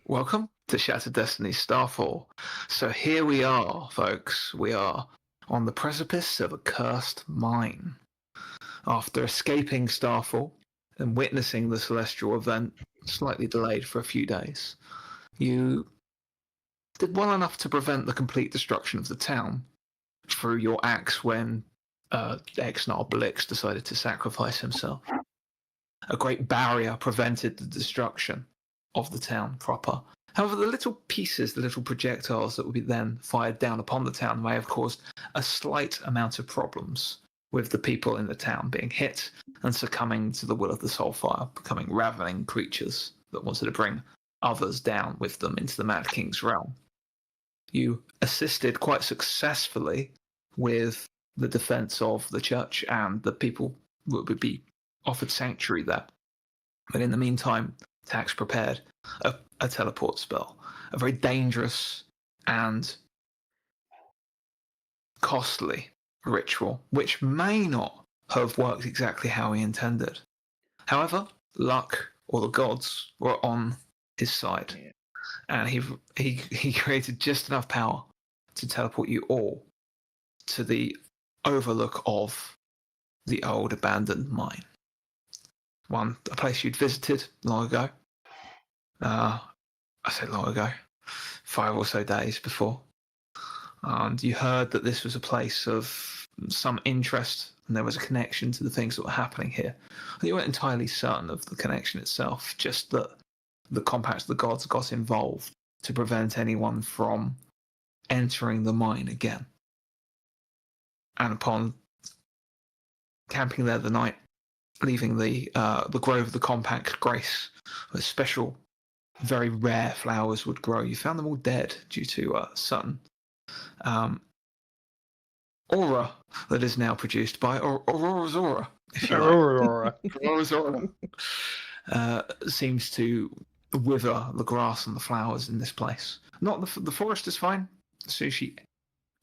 Welcome to Shattered Destinies Starfall. So here we are, folks. We are on the precipice of a cursed mine. After escaping Starfall and witnessing the celestial event, slightly delayed for a few days, you did well enough to prevent the complete destruction of the town through your axe when Exnar Blix decided to sacrifice himself. A great barrier prevented the destruction of the town proper. However, the little pieces, the little projectiles that would be then fired down upon the town may have caused a slight amount of problems with the people in the town being hit and succumbing to the will of the Soulfire, becoming ravening creatures that wanted to bring others down with them into the Mad King's realm. You assisted quite successfully with the defense of the church and the people who would be offered sanctuary there. But in the meantime, Ptaxx prepared a teleport spell, a very dangerous and costly ritual, which may not have worked exactly how he intended. However, luck or the gods were on his side, and he created just enough power to teleport you all to the overlook of the old abandoned mine. A place you'd visited long ago. I say long ago, 5 or so days before. And you heard that this was a place of some interest and there was a connection to the things that were happening here. You weren't entirely certain of the connection itself, just that the compacts of the gods got involved to prevent anyone from entering the mine again. And upon camping there the night, leaving the grove of the compact grace, with special, very rare flowers would grow. You found them all dead due to sun. Aura that is now produced by Aurora's Aura, if you like. Aurora's Aura seems to wither the grass and the flowers in this place. Not the forest is fine. As soon as she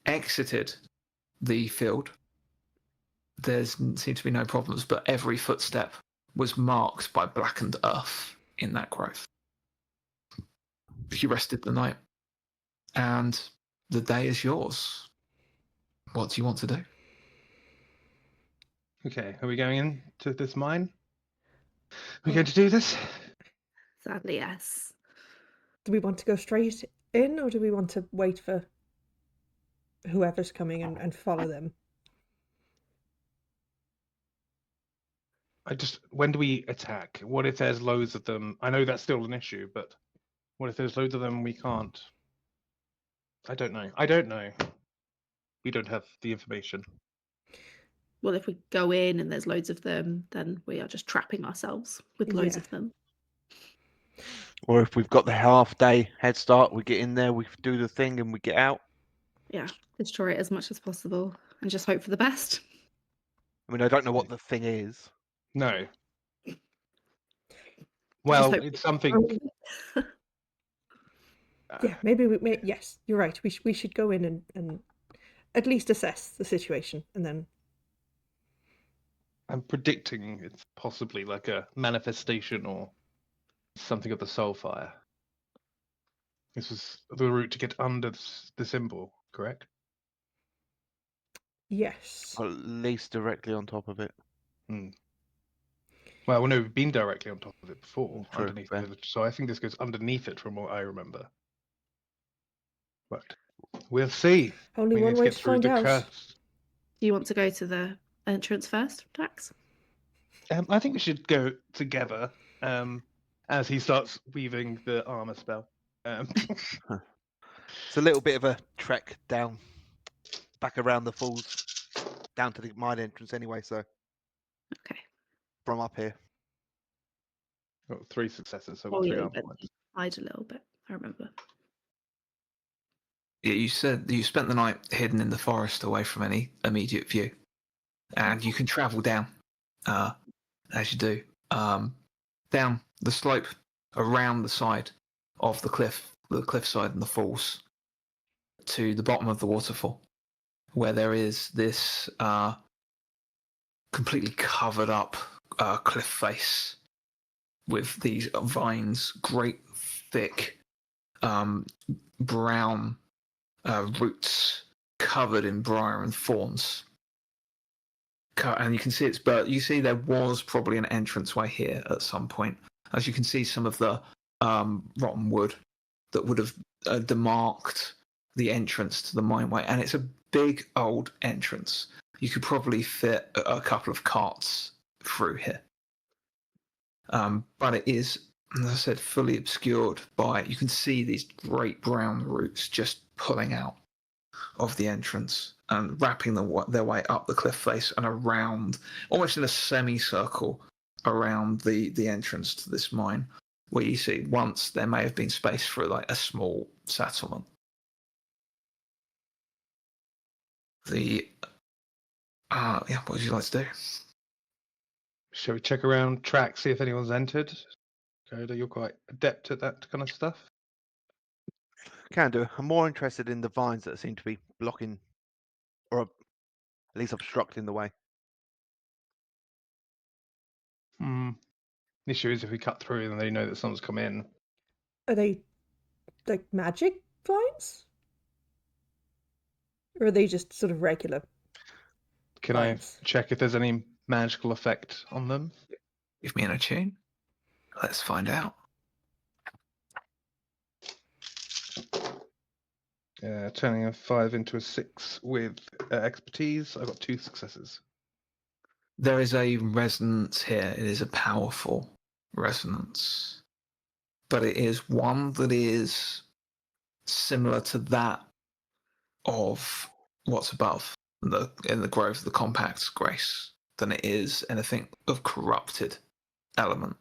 exited the field, there seemed to be no problems, but every footstep was marked by blackened earth in that grove. You rested the night, and the day is yours. What do you want to do? Okay, are we going into this mine? Are we going to do this? Sadly, yes. Do we want to go straight in, or do we want to wait for whoever's coming and follow them? When do we attack? What if there's loads of them? I know that's still an issue, but what if there's loads of them and we can't? I don't know. We don't have the information. Well, if we go in and there's loads of them, then we are just trapping ourselves with loads of them. Or if we've got the half-day head start, we get in there, we do the thing, and we get out. Yeah, destroy it as much as possible and just hope for the best. I mean, I don't know what the thing is. No. Well, it's something. Yeah, maybe we. Yes, you're right. We should go in and at least assess the situation, and then. I'm predicting it's possibly like a manifestation or something of the Soulfire. This was the route to get under the symbol, correct? Yes. Or at least directly on top of it. Well, no, we've been directly on top of it before, True, underneath the village. So I think this goes underneath it from what I remember. But we'll see. Only one way to find out. Do you want to go to the entrance first, Ptaxx? I think we should go together as he starts weaving the armor spell. It's a little bit of a trek down, back around the falls, down to the mine entrance anyway, so. Okay. From up here. Got 3 successes, so 3 armor points. Hide a little bit, I remember. Yeah, you said you spent the night hidden in the forest away from any immediate view. And you can travel down, as you do, down the slope around the side of the cliffside and the falls, to the bottom of the waterfall, where there is this completely covered up cliff face with these vines, great thick brown roots covered in briar and thorns. And you can see you see there was probably an entranceway here at some point. As you can see, some of the rotten wood that would have demarked the entrance to the mineway, and it's a big old entrance. You could probably fit a couple of carts through here, but it is, as I said, fully obscured by. You can see these great brown roots just pulling out of the entrance and wrapping their way up the cliff face and around, almost in a semicircle around the entrance to this mine, where you see once there may have been space for like a small settlement. What would you like to do? Shall we check around track, see if anyone's entered? Koda, you're quite adept at that kind of stuff. Can do. I'm more interested in the vines that seem to be blocking, or at least obstructing the way. The issue is if we cut through, then they know that someone's come in. Are they like magic vines? Or are they just sort of regular? Can vines? I check if there's any magical effect on them? Give me an attune. Let's find out. Turning a 5 into a 6 with expertise. I've got 2 successes. There is a resonance here. It is a powerful resonance, but it is one that is similar to that of what's above in the grove of the Compact's grace than it is anything of corrupted element.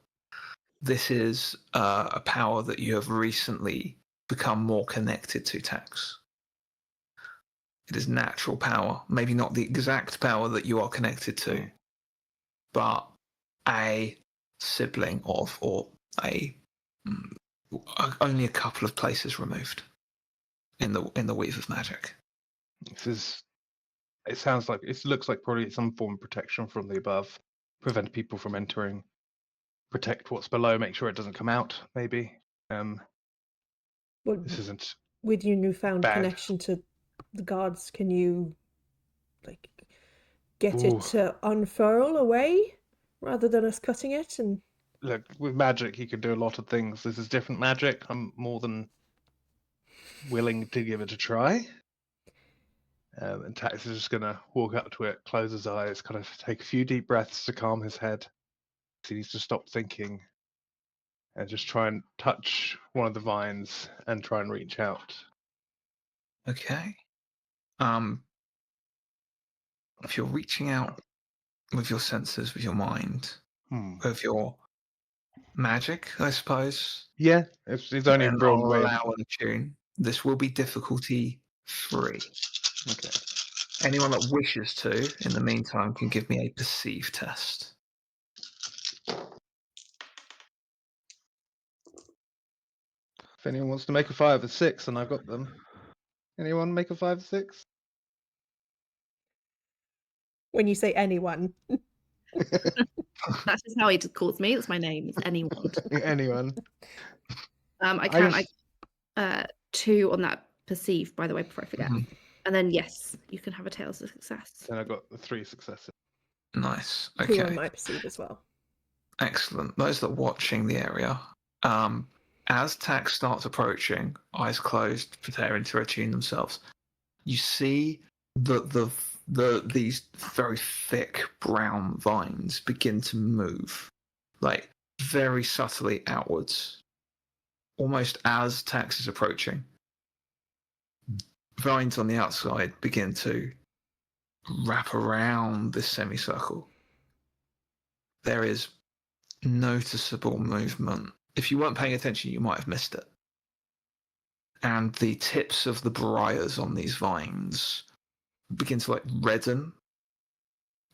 This is a power that you have recently become more connected to, Ptaxx. It is natural power, maybe not the exact power that you are connected to, but a sibling of, or only a couple of places removed in the weave of magic. It sounds like it looks like probably some form of protection from the above, prevent people from entering, protect what's below, make sure it doesn't come out. Maybe. Well, This isn't with your newfound bad. connection to the gods, can you like get Ooh. it to unfurl away rather than us cutting it? And Look, with magic, you can do a lot of things. This is different magic. I'm more than willing to give it a try. And Ptaxx is just going to walk up to it, close his eyes, kind of take a few deep breaths to calm his head. He needs to stop thinking and just try and touch one of the vines and try and reach out. Okay. If you're reaching out with your senses, with your mind, with your magic, I suppose. Yeah, it's only a then broad I'll way. allow an attune. This will be difficulty 3. Okay. Anyone that wishes to, in the meantime, can give me a perceive test. If anyone wants to make a 5 or 6, and I've got them. Anyone make a 5 or 6? when you say anyone, That's just how he calls me. That's my name. It's anyone. Anyone. I 2 on that perceive, by the way, before I forget. Mhm. And then yes, you can have a Tales of Success. Then I got the 3 successes. Nice. 2 Okay. on my perceive as well. Excellent. Those that are watching the area, as Ptaxx starts approaching, eyes closed, preparing to attune themselves, you see these very thick brown vines begin to move, like very subtly outwards, almost as Ptaxx is approaching. Vines on the outside begin to wrap around this semicircle. There is noticeable movement. If you weren't paying attention, you might have missed it. And the tips of the briars on these vines begin to like redden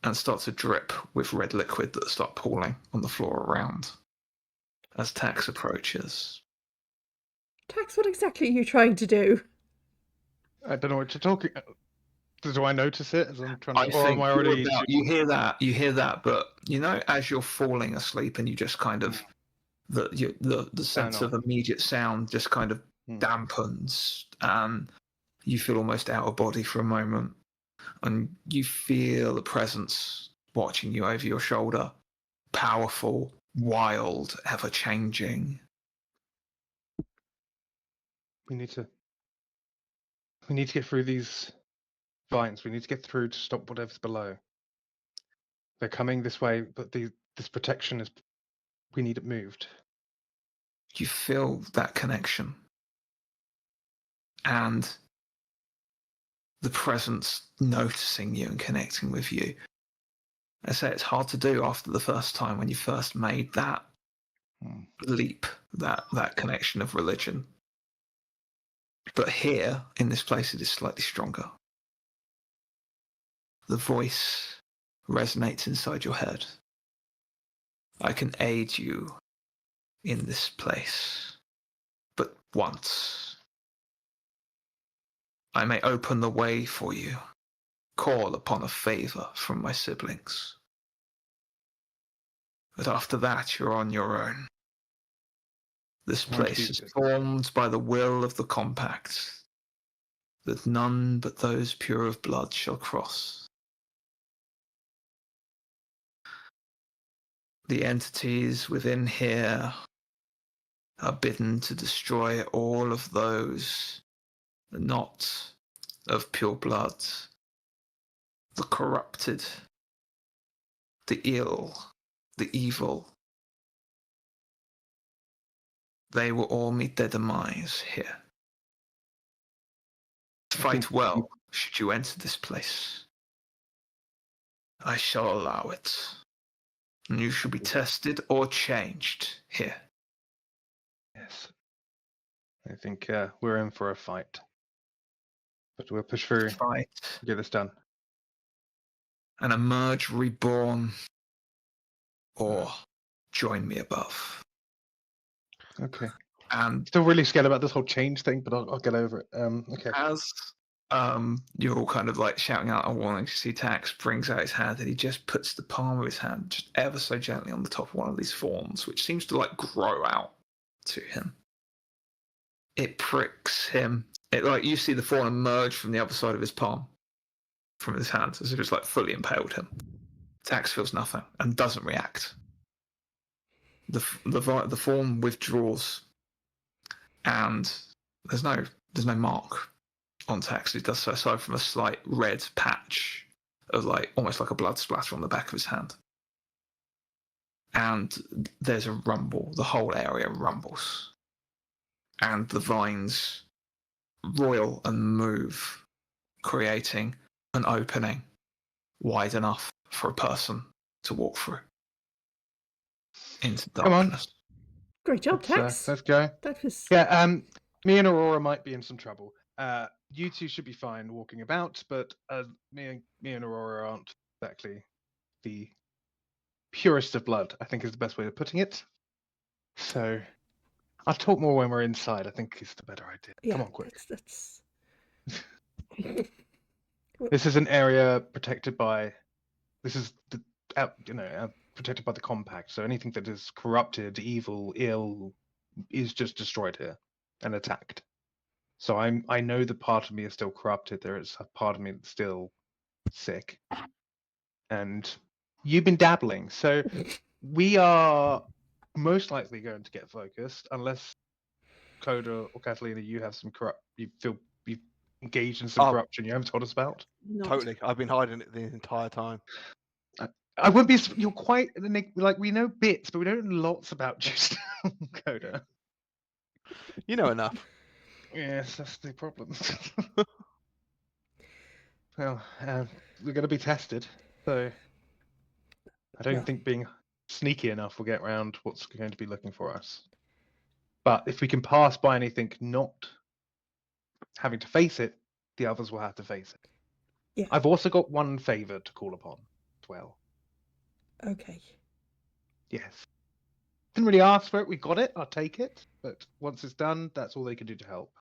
and start to drip with red liquid that start pooling on the floor around as Ptaxx approaches. Ptaxx, what exactly are you trying to do? I don't know what you're talking. Do I notice it as I'm trying I to? Or am think I already? you hear that, but you know, as you're falling asleep and you just kind of the sense of immediate sound just kind of dampens, and you feel almost out of body for a moment, and you feel a presence watching you over your shoulder, powerful, wild, ever-changing. We need to get through these vines. We need to get through to stop whatever's below. They're coming this way, but this protection is. We need it moved. You feel that connection, and the presence noticing you and connecting with you. I say it's hard to do after the first time when you first made that leap, that connection of religion. But here, in this place, it is slightly stronger. The voice resonates inside your head. I can aid you in this place, but once. I may open the way for you, call upon a favor from my siblings. But after that, you're on your own. This place is formed by the will of the compact, that none but those pure of blood shall cross. The entities within here are bidden to destroy all of those not of pure blood, the corrupted, the ill, the evil. They will all meet their demise here. Fight well, should you enter this place. I shall allow it. And you shall be tested or changed here. Yes. I think we're in for a fight. But we'll push through. Fight. Get this done. And emerge reborn. Or join me above. Okay. And Still really scared about this whole change thing, but I'll get over it. Okay. as you're all kind of like shouting out a warning, you see Ptaxx brings out his hand and he just puts the palm of his hand just ever so gently on the top of one of these thorns, which seems to like grow out to him. It pricks him. It like you see the thorn emerge from the other side of his palm, from his hand, as if it's like fully impaled him. Ptaxx feels nothing and doesn't react. The thorn withdraws, and there's no mark on Ptaxx. He does so aside from a slight red patch of like almost like a blood splatter on the back of his hand. And there's a rumble. The whole area rumbles. And the vines roil and move, creating an opening wide enough for a person to walk through into Come on. darkness. Great job, Ptaxx. Let's go. That was Yeah, me and Aurora might be in some trouble. You two should be fine walking about, but me and Aurora aren't exactly the purest of blood, I think is the best way of putting it. So I'll talk more when we're inside, I think is the better idea. yeah. Come on, quick. That's... This is an area protected by protected by the compact. So anything that is corrupted, evil, ill is just destroyed here and attacked. So I know the part of me is still corrupted. There is a part of me that's still sick. And you've been dabbling. So we are most likely going to get focused unless Koda or Catalina, you have some you've engaged in some corruption you haven't told us about. Totally. I've been hiding it the entire time. I wouldn't be. You're quite like we know bits, but we don't know lots about you still, Koda. You know enough. Yes, that's the problem. Well, we're going to be tested, so I don't think being sneaky enough will get around what's going to be looking for us. But if we can pass by anything not having to face it, the others will have to face it. Yeah. I've also got one favor to call upon as well. Okay. Yes. Didn't really ask for it. We got it. I'll take it. But once it's done, that's all they can do to help.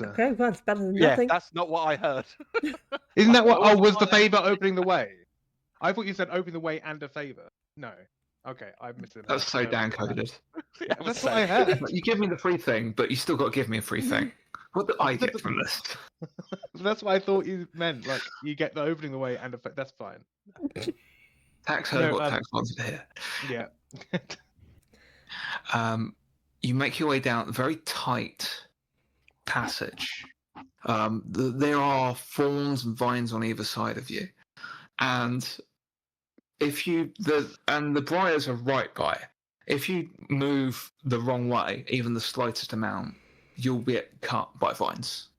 Okay, well, it's better than Yeah, nothing. that's not what I heard. Isn't that what? Oh, was the favor opening the way? I thought you said open the way and a favor. No. Okay, I'm missing that. That's so Don't worry about downcoded. Yeah, it was That's so what I heard. You give me the free thing, but you still got to give me a free thing. What do I get from this? That's what I thought you meant. Like you get the opening away and effect. That's fine. Tax heard No, what Tax wanted to hear. Yeah. You make your way down a very tight passage. There are thorns and vines on either side of you, and the briars are right by. If you move the wrong way, even the slightest amount, you'll get cut by vines.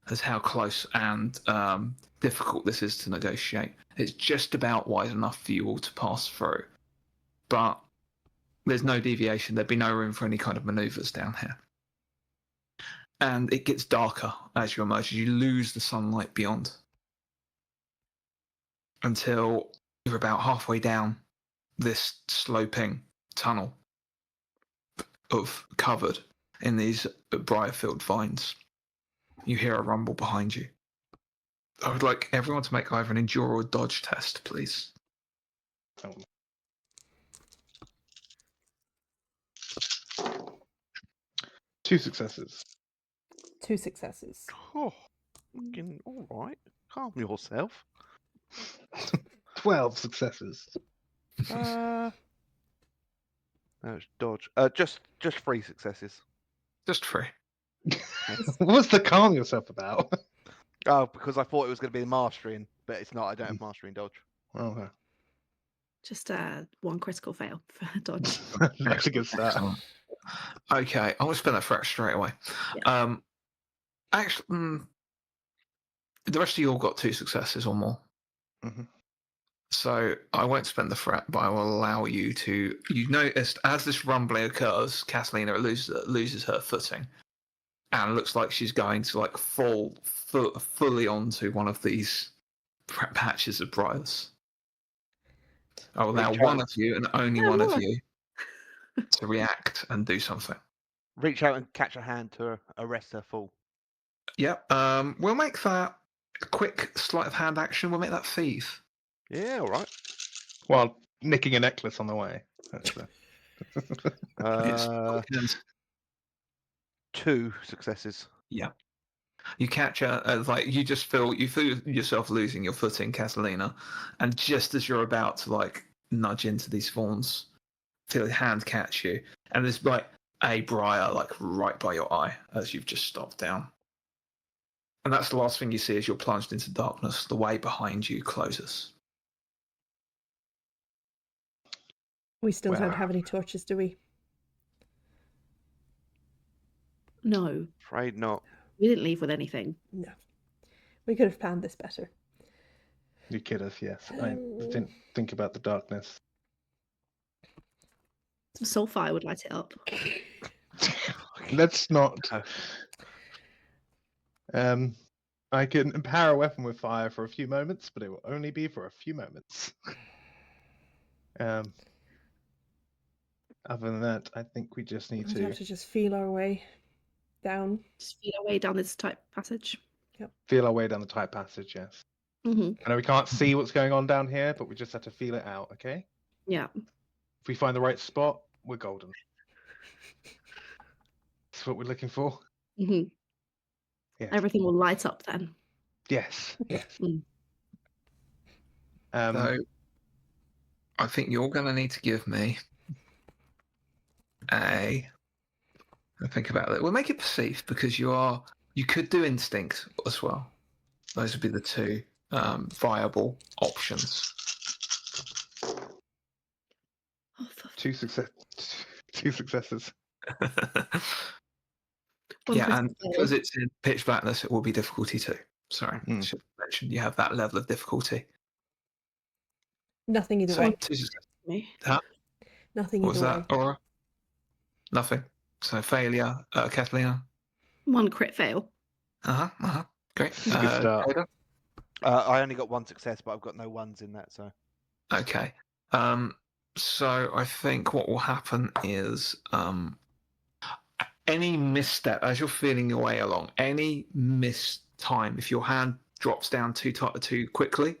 That's how close and difficult this is to negotiate. It's just about wide enough for you all to pass through, but there's no deviation. There'd be no room for any kind of maneuvers down here. And it gets darker as you emerge. You lose the sunlight beyond until you're about halfway down this sloping tunnel of covered in these briar-filled vines. You hear a rumble behind you. I would like everyone to make either an endure or dodge test, please. Oh. Two successes. 2 successes. Oh, fucking all right. Calm yourself. 12 successes. No, it's dodge. Just 3 successes. Just free. What's the calm yourself about? Oh, because I thought it was going to be mastering, but it's not. I don't have mastering dodge. Okay. Just 1 critical fail for dodge. That's a good start. Excellent. Okay, I'm going to spend that threat straight away. Yeah. Actually, the rest of you all got 2 successes or more. Mhm. So I won't spend the threat, but I will allow you to. You noticed as this rumbling occurs, Catalina loses her footing, and looks like she's going to like fall fully onto one of these patches of briars. I will allow Reach one out. of you and only one of you to react and do something. Reach out and catch a hand to arrest her fall. Yep. We'll make that a quick sleight of hand action. We'll make that thief. Yeah, all right. While nicking a necklace on the way. It's 2 successes. Yeah. You catch her like you feel yourself losing your footing, Catalina, and just as you're about to like nudge into these thorns, feel a hand catch you, and there's like a briar like right by your eye as you've just stopped down. And that's the last thing you see as you're plunged into darkness. The way behind you closes. We still don't Wow. have any torches, do we? No, Afraid not. we didn't leave with anything. No. We could have planned this better. You kid us, yes. I didn't think about the darkness. Some sulfire would light it up. Let's not. No. I can empower a weapon with fire for a few moments, but it will only be for a few moments. Other than that, I think we just need We'd to have to just feel our way down. Just feel our way down this tight passage. feel our way down the tight passage, yes. Mm-hmm. I know we can't see what's going on down here, but we just have to feel it out, okay? Yeah. If we find the right spot, we're golden. That's what we're looking for. Mm-hmm. Yes. Everything will light up then. Yes. Yes. Mm. So I think you're going to need to give me I think about that. We'll make it perceived because you could do instinct as well. Those would be the 2 viable options. Oh, Two successes. Yeah, and because it's in pitch blackness, it will be difficulty 2. Sorry, I should mention you have that level of difficulty. Nothing either So way. 2 successes. Me. Nothing What was either that, way. Aura? Nothing. So failure, Catalina. 1 crit fail. Great. Good start. Koda? I only got 1 success, but I've got no 1s in that, so. Okay. So I think what will happen is any misstep as you're feeling your way along, any missed time, if your hand drops down too quickly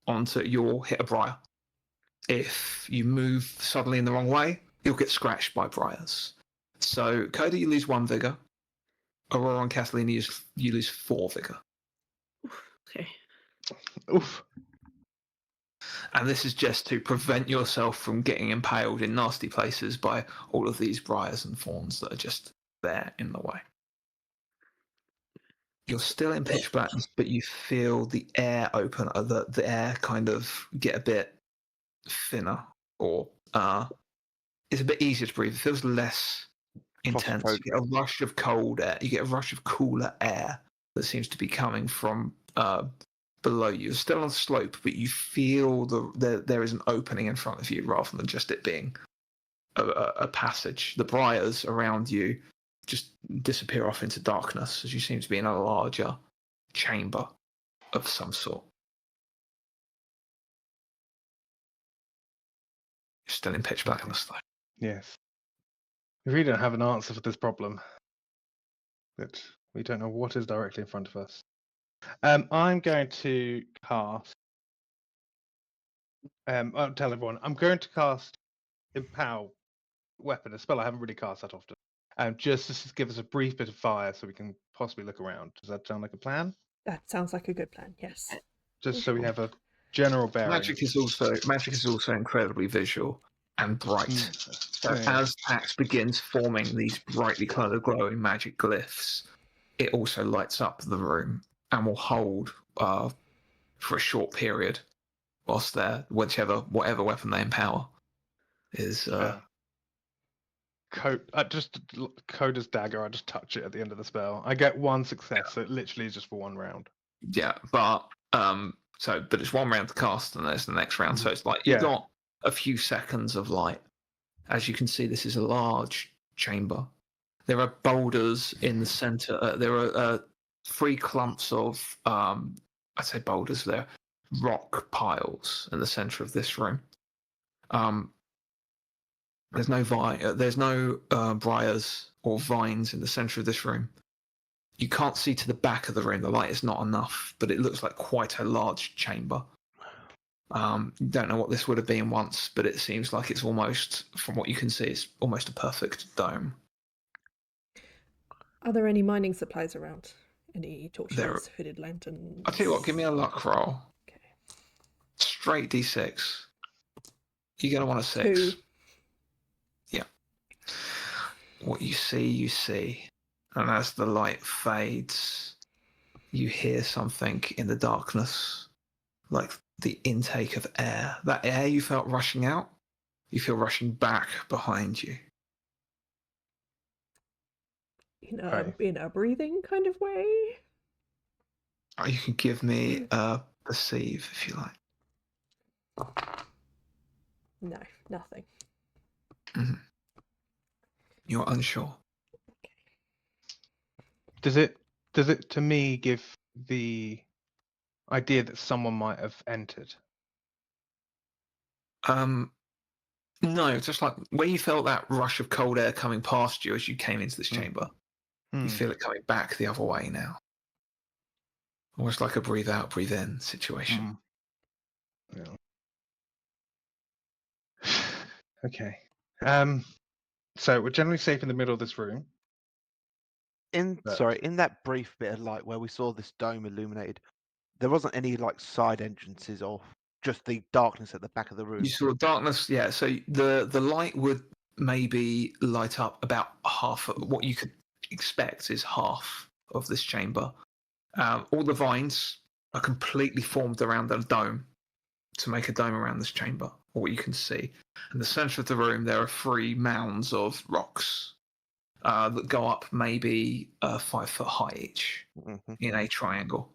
onto, you'll hit a briar. If you move suddenly in the wrong way, you'll get scratched by briars. So, Koda, you lose 1 vigor. Aurora and Catalina, you lose 4 vigor. Okay. Oof. And this is just to prevent yourself from getting impaled in nasty places by all of these briars and thorns that are just there in the way. You're still in pitch black, but you feel the air open, the air kind of get a bit thinner, or it's a bit easier to breathe. It feels less intense. You get a rush of cold air. You get a rush of cooler air that seems to be coming from below you. You're still on the slope, but you feel there is an opening in front of you rather than just it being a passage. The briars around you just disappear off into darkness as you seem to be in a larger chamber of some sort. You're still in pitch black on the slope. Yes. We really don't have an answer for this problem. But we don't know what is directly in front of us. I'm going to cast. I'll tell everyone. I'm going to cast Empower Weapon, a spell I haven't really cast that often. Just to give us a brief bit of fire so we can possibly look around. Does that sound like a plan? That sounds like a good plan, yes. Just so we have a general bearing. Magic is also incredibly visual and bright. So as Ptaxx begins forming these brightly coloured, glowing magic glyphs, it also lights up the room and will hold for a short period whilst whatever weapon they empower is. Koda's dagger. I just touch it at the end of the spell. I get 1 success, so it literally is just for 1 round. Yeah, but it's 1 round to cast, and there's the next round. So it's like you've got a few seconds of light. As you can see, this is a large chamber. There are boulders in the center. There are 3 clumps of I'd say boulders. There, rock piles in the center of this room. There's no briars or vines in the center of this room. You can't see to the back of the room. The light is not enough, but it looks like quite a large chamber. You don't know what this would have been once, but it seems like it's almost, from what you can see, it's almost a perfect dome. Are there any mining supplies around? Any torches, hooded lanterns? I'll tell you what, give me a luck roll. Okay. Straight D6. You're going to want a 6. 2. Yeah. What you see. And as the light fades, you hear something in the darkness, like the intake of air. That air you felt rushing out, you feel rushing back behind you. In a breathing kind of way? Or you can give me a perceive if you like. No, nothing. Mm-hmm. You're unsure. Does it to me give the idea that someone might have entered? No, just like where you felt that rush of cold air coming past you as you came into this chamber. You feel it coming back the other way now. Almost like a breathe out, breathe in situation. Yeah. Okay. So we're generally safe in the middle of this room. In that brief bit of light where we saw this dome illuminated, there wasn't any like side entrances or just the darkness at the back of the room. You saw darkness, yeah. So the light would maybe light up about half of what you could expect is half of this chamber. All the vines are completely formed around the dome to make a dome around this chamber, or what you can see. In the center of the room, there are 3 mounds of rocks that go up maybe 5 foot high each in a triangle.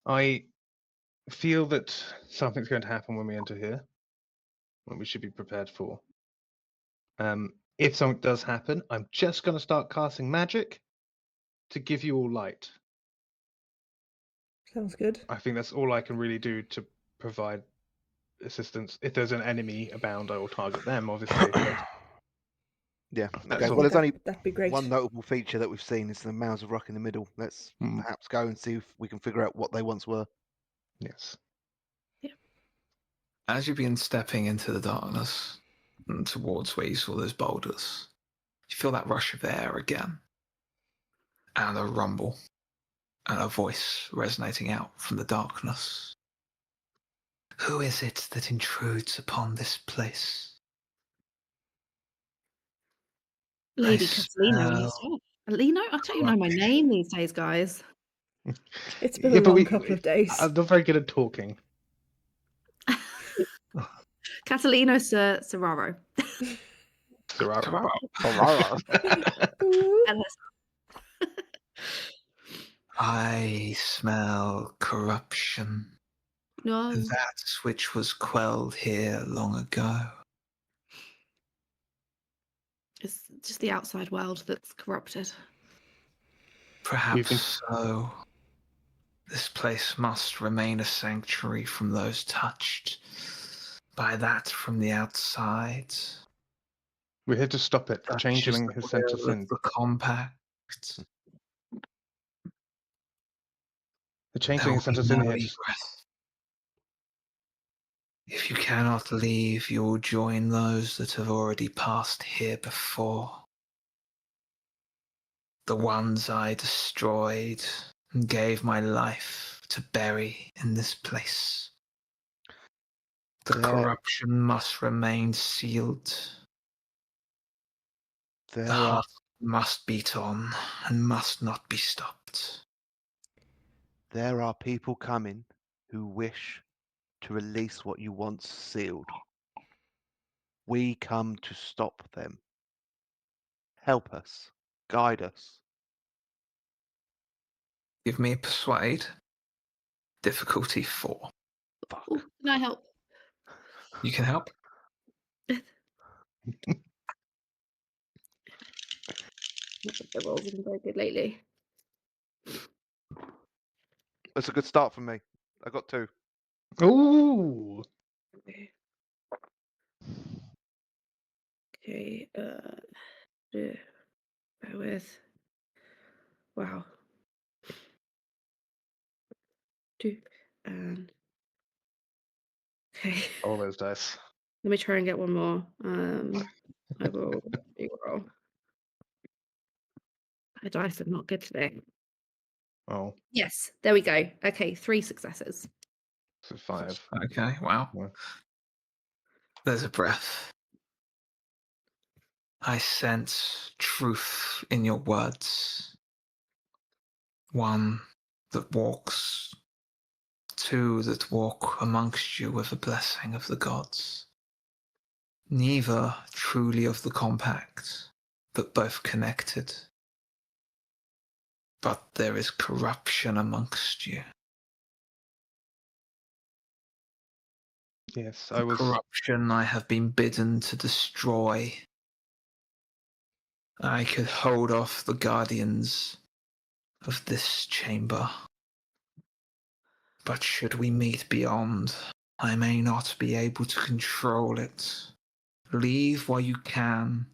I feel that something's going to happen when we enter here, what we should be prepared for. If something does happen, I'm just going to start casting magic to give you all light. Sounds good. I think that's all I can really do to provide assistance. If there's an enemy abound, I will target them, obviously. But Yeah. That's Okay. all. Well, there's only That'd be great. one notable feature that we've seen is the mounds of rock in the middle. Let's Hmm. perhaps go and see if we can figure out what they once were. Yes. As you begin stepping into the darkness and towards where you saw those boulders, you feel that rush of air again, and a rumble, and a voice resonating out from the darkness. Who is it that intrudes upon this place? Lady I Catalina and smell herself. Alino? I don't even know my name these days, guys. It's been Yeah, a but long couple of days. I'm not very good at talking. Catalino Serraro. Ooh. And I smell corruption. no, That which was quelled here long ago. it's just the outside world that's corrupted. Perhaps so. This place must remain a sanctuary from those touched by that from the outside. We're here to stop it. The Such is changeling the has sent us will of in. the compact. The There changeling will has sent be us in no here. egress. If you cannot leave, you will join those that have already passed here before. The ones I destroyed and gave my life to bury in this place. The There- corruption must remain sealed. There The are heart must beat on and must not be stopped. people coming who wish to release what you once sealed. We come to stop them. Help us. Guide us. Give me a persuade. Difficulty 4. Fuck. Oh, can I help? You can help? The rolls have been very good lately. That's a good start for me. I got 2. Ooh. Okay, bear with. Wow. 2 and okay. All those dice. Let me try and get one more. I will roll. My dice are not good today. Oh, Yes, there we go. Okay, 3 successes. so 5. Okay, wow. Yeah. There's a breath. I sense truth in your words. 1 that walks, 2 that walk amongst you with the blessing of the gods. Neither truly of the compact, but both connected. But there is corruption amongst you. Yes, The I was. corruption I have been bidden to destroy. I could hold off the guardians of this chamber. But should we meet beyond, I may not be able to control it. Leave while you can.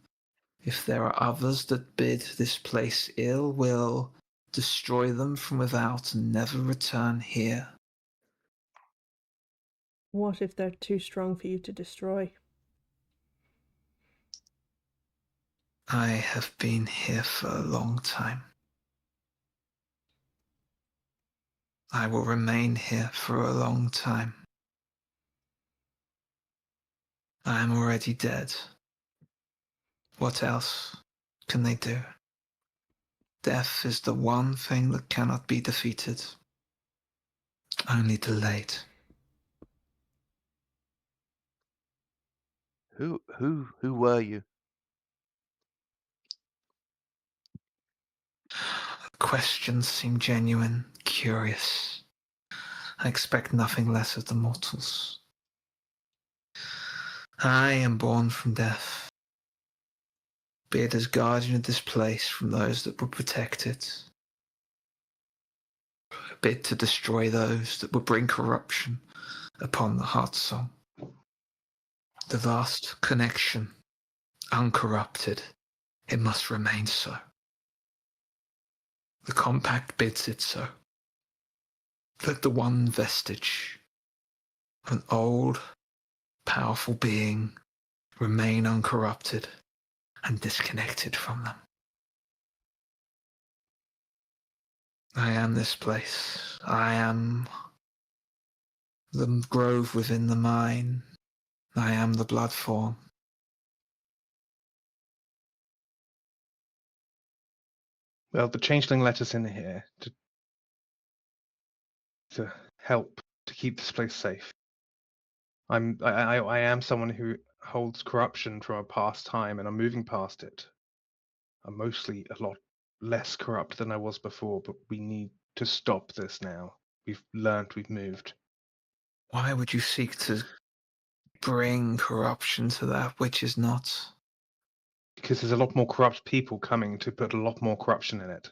If there are others that bid this place ill will, destroy them from without and never return here. What if they're too strong for you to destroy? I have been here for a long time. I will remain here for a long time. I am already dead. What else can they do? Death is the one thing that cannot be defeated, only delayed. Who were you? Questions seem genuine, curious. I expect nothing less of the mortals. I am born from death. Be it as guardian of this place from those that would protect it. Bid to destroy those that would bring corruption upon the heart song. The vast connection, uncorrupted, It must remain so. The compact bids it so. Let the one vestige of an old, powerful being remain uncorrupted and disconnected from them. I am this place. I am the grove within the mine. I am the blood form. Well, the changeling let us in here to help to keep this place safe. I am someone who holds corruption from a past time, and I'm moving past it. I'm mostly a lot less corrupt than I was before, but we need to stop this now. We've learned, we've moved. Why would you seek to bring corruption to that which is not? Because there's a lot more corrupt people coming to put a lot more corruption in it.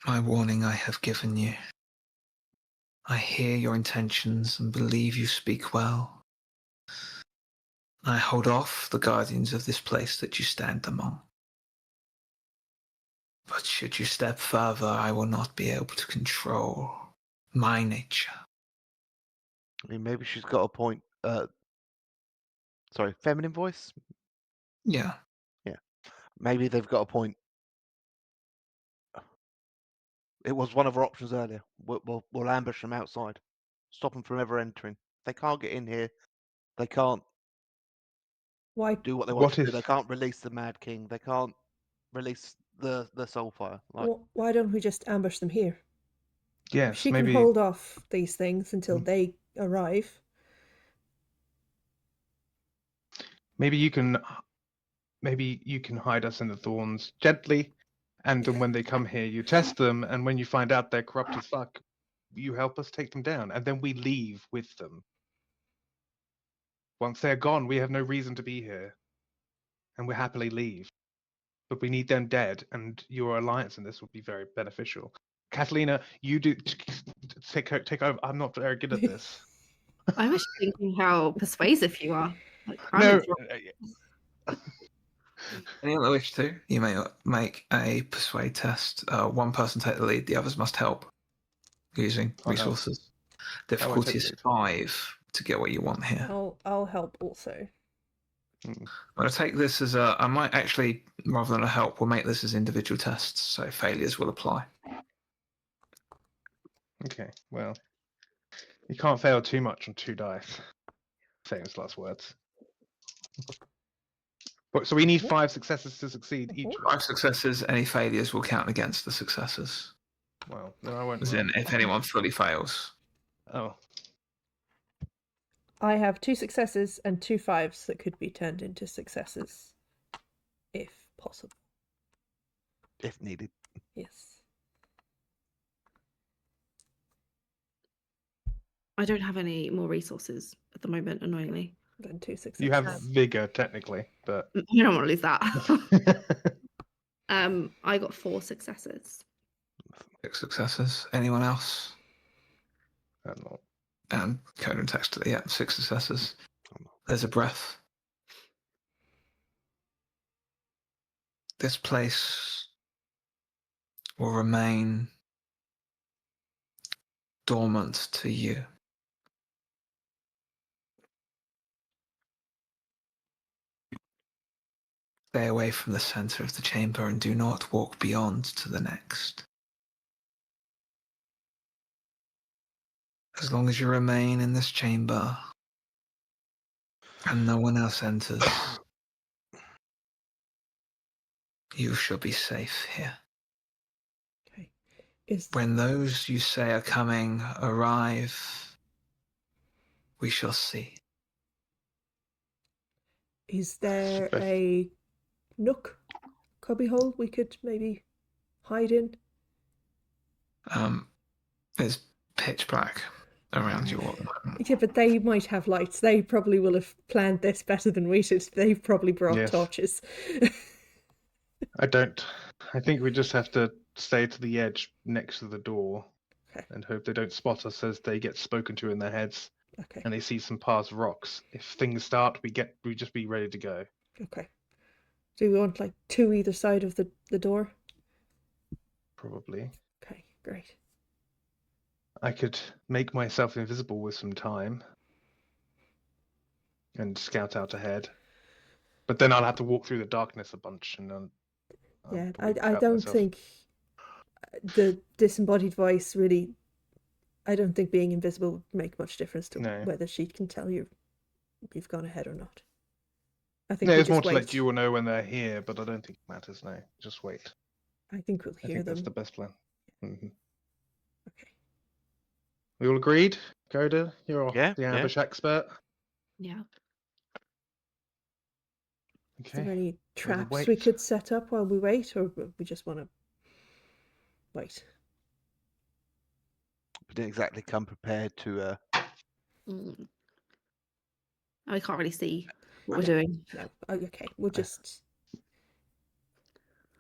My warning I have given you. I hear your intentions and believe you speak well. I hold off the guardians of this place that you stand among. But should you step further, I will not be able to control my nature. I mean, maybe she's got a point. Sorry, feminine voice? Yeah. Yeah. Maybe they've got a point. It was one of our options earlier. We'll ambush them outside. Stop them from ever entering. They can't get in here. They can't Why? do what they want What to do. if They can't release the Mad King. They can't release the Soulfire. Like, Why don't we just ambush them here? If yes, she can maybe hold off these things until they arrive. maybe you can hide us in the thorns gently, and then when they come here, you test them, and when you find out they're corrupt as fuck, you help us take them down, and then we leave with them. Once they're gone, we have no reason to be here, and we happily leave. But we need them dead, and your alliance in this would be very beneficial. Catalina, you do take over. I'm not very good at this. I was thinking how persuasive you are. Like, I'm No, enthralled. Anyone that wish to, you may make a persuade test. One person take the lead, the others must help using I'll help. resources. Difficulty is lead. 5 to get what you want here. I'll help also. I'm going to take this as I might actually, rather than a help, we'll make this as individual tests, so failures will apply. Okay, well, you can't fail too much on 2 dice. Famous last words. So we need 5 successes to succeed each of 5 us. successes, any failures will count against the successes. Well, then I won't. As in, if anyone fully fails. Oh, I have 2 successes and 2 5s that could be turned into successes, if possible. if needed. Yes. I don't have any more resources at the moment, annoyingly. Then 2 successes. you have vigor technically, but I don't want to lose that. I got 4 successes. 6 successes. Anyone else? I'm not. And Koda and Text, yeah, 6 successes. There's a breath. This place will remain dormant to you. Stay away from the center of the chamber and do not walk beyond to the next. As long as you remain in this chamber and no one else enters, you shall be safe here. Okay. When those you say are coming arrive, we shall see. Is there a nook, cubbyhole we could maybe hide in? It's pitch black around you all. Yeah, but they might have lights. They probably will have planned this better than we did. They've probably brought Yes. torches. I don't. I think we just have to stay to the edge next to the door Okay. and hope they don't spot us as they get spoken to in their heads Okay. and they see some paths of rocks. If things start, we just be ready to go. Okay. Do we want like two either side of the door? Probably. Okay, great. I could make myself invisible with some time and scout out ahead. But then I'll have to walk through the darkness a bunch and then Yeah, probably I hurt don't myself. think the disembodied voice really. I don't think being invisible would make much difference to No. whether she can tell you've gone ahead or not. I think No, we it's more just to wait. let you all know when they're here, but I don't think it matters now. Just wait. I think we'll I hear think them. that's the best plan. Mm-hmm. Okay. We all agreed? Koda, you're Yeah, the yeah. ambush expert. Yeah. Is there Okay. any We'll traps we wait. could set up while we wait, or we just want to wait? We didn't exactly come prepared to. Mm. I can't really see what we're doing. No. Oh, okay. We'll just.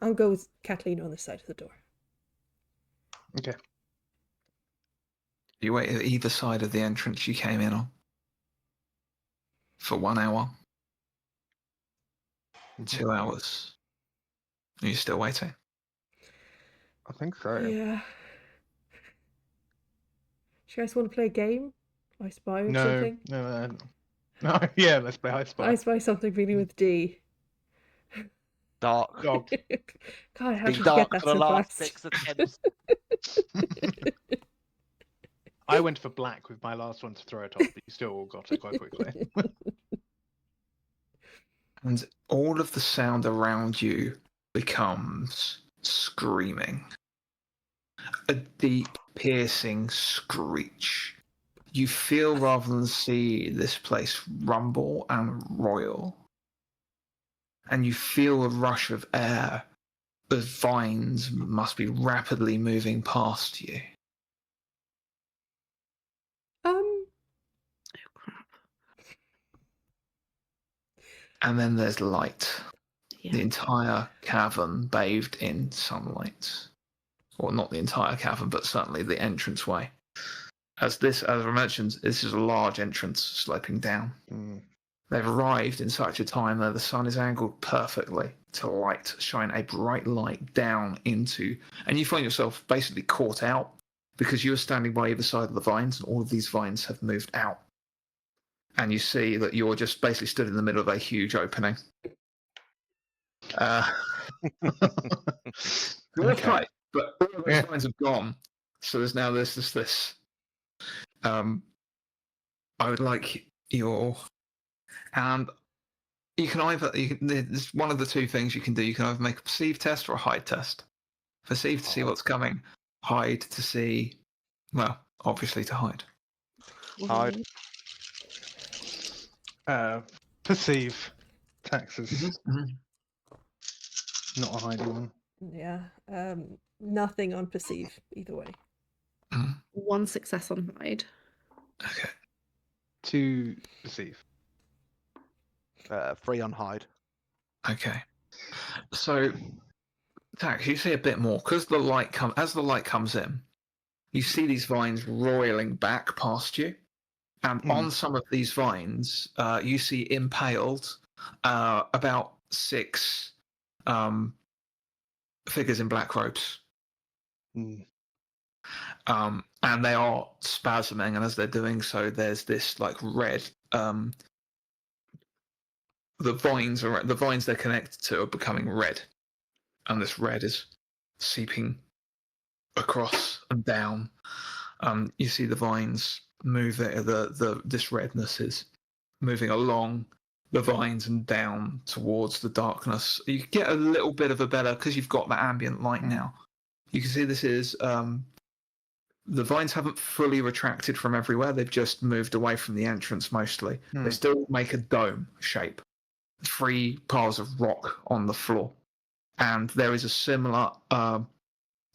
I'll go with Catalina on this side of the door. Okay. You wait at either side of the entrance you came in on for 1 hour, 2 hours. Are you still waiting? I think so. Yeah. Do you guys want to play a game? I Spy or No, something? no. Yeah, let's play I Spy. I Spy something beginning with D. Dark. Dog. God, how Been did you dark get that for the so last fast? 6 attempts. I went for black with my last one to throw it off, but you still got it quite quickly. And all of the sound around you becomes screaming. A deep, piercing screech. You feel rather than see this place rumble and roil. And you feel a rush of air as vines must be rapidly moving past you. Oh crap. And then there's light. Yeah. The entire cavern bathed in sunlight. Well, not the entire cavern, but certainly the entranceway. As I mentioned, this is a large entrance sloping down. Mm. They've arrived in such a time that the sun is angled perfectly to shine a bright light down into, and you find yourself basically caught out because you're standing by either side of the vines, and all of these vines have moved out. And you see that you're just basically stood in the middle of a huge opening. Okay. Right, but all of those vines have gone, so there's now this. I would like your, and you can there's one of the two things you can do. You can either make a perceive test or a hide test. Perceive to see what's coming, hide to see, well, obviously to hide. Hide. Perceive. Taxes. Mm-hmm. Not a hiding one. Yeah. Nothing on perceive either way. Mm-hmm. 1 success on hide. Okay. 2 perceive. 3 on hide. Okay. So, Tax, you see a bit more because as the light comes in, you see these vines roiling back past you, and on some of these vines, you see impaled about 6 figures in black robes. Mm. And they are spasming, and as they're doing so, there's this like red. The vines they're connected to are becoming red, and this red is seeping across and down. You see the vines move. This redness is moving along the vines and down towards the darkness. You get a little bit of a better because you've got that ambient light now. You can see this is the vines haven't fully retracted from everywhere. They've just moved away from the entrance mostly. They still make a dome shape. 3 piles of rock on the floor. And there is a similar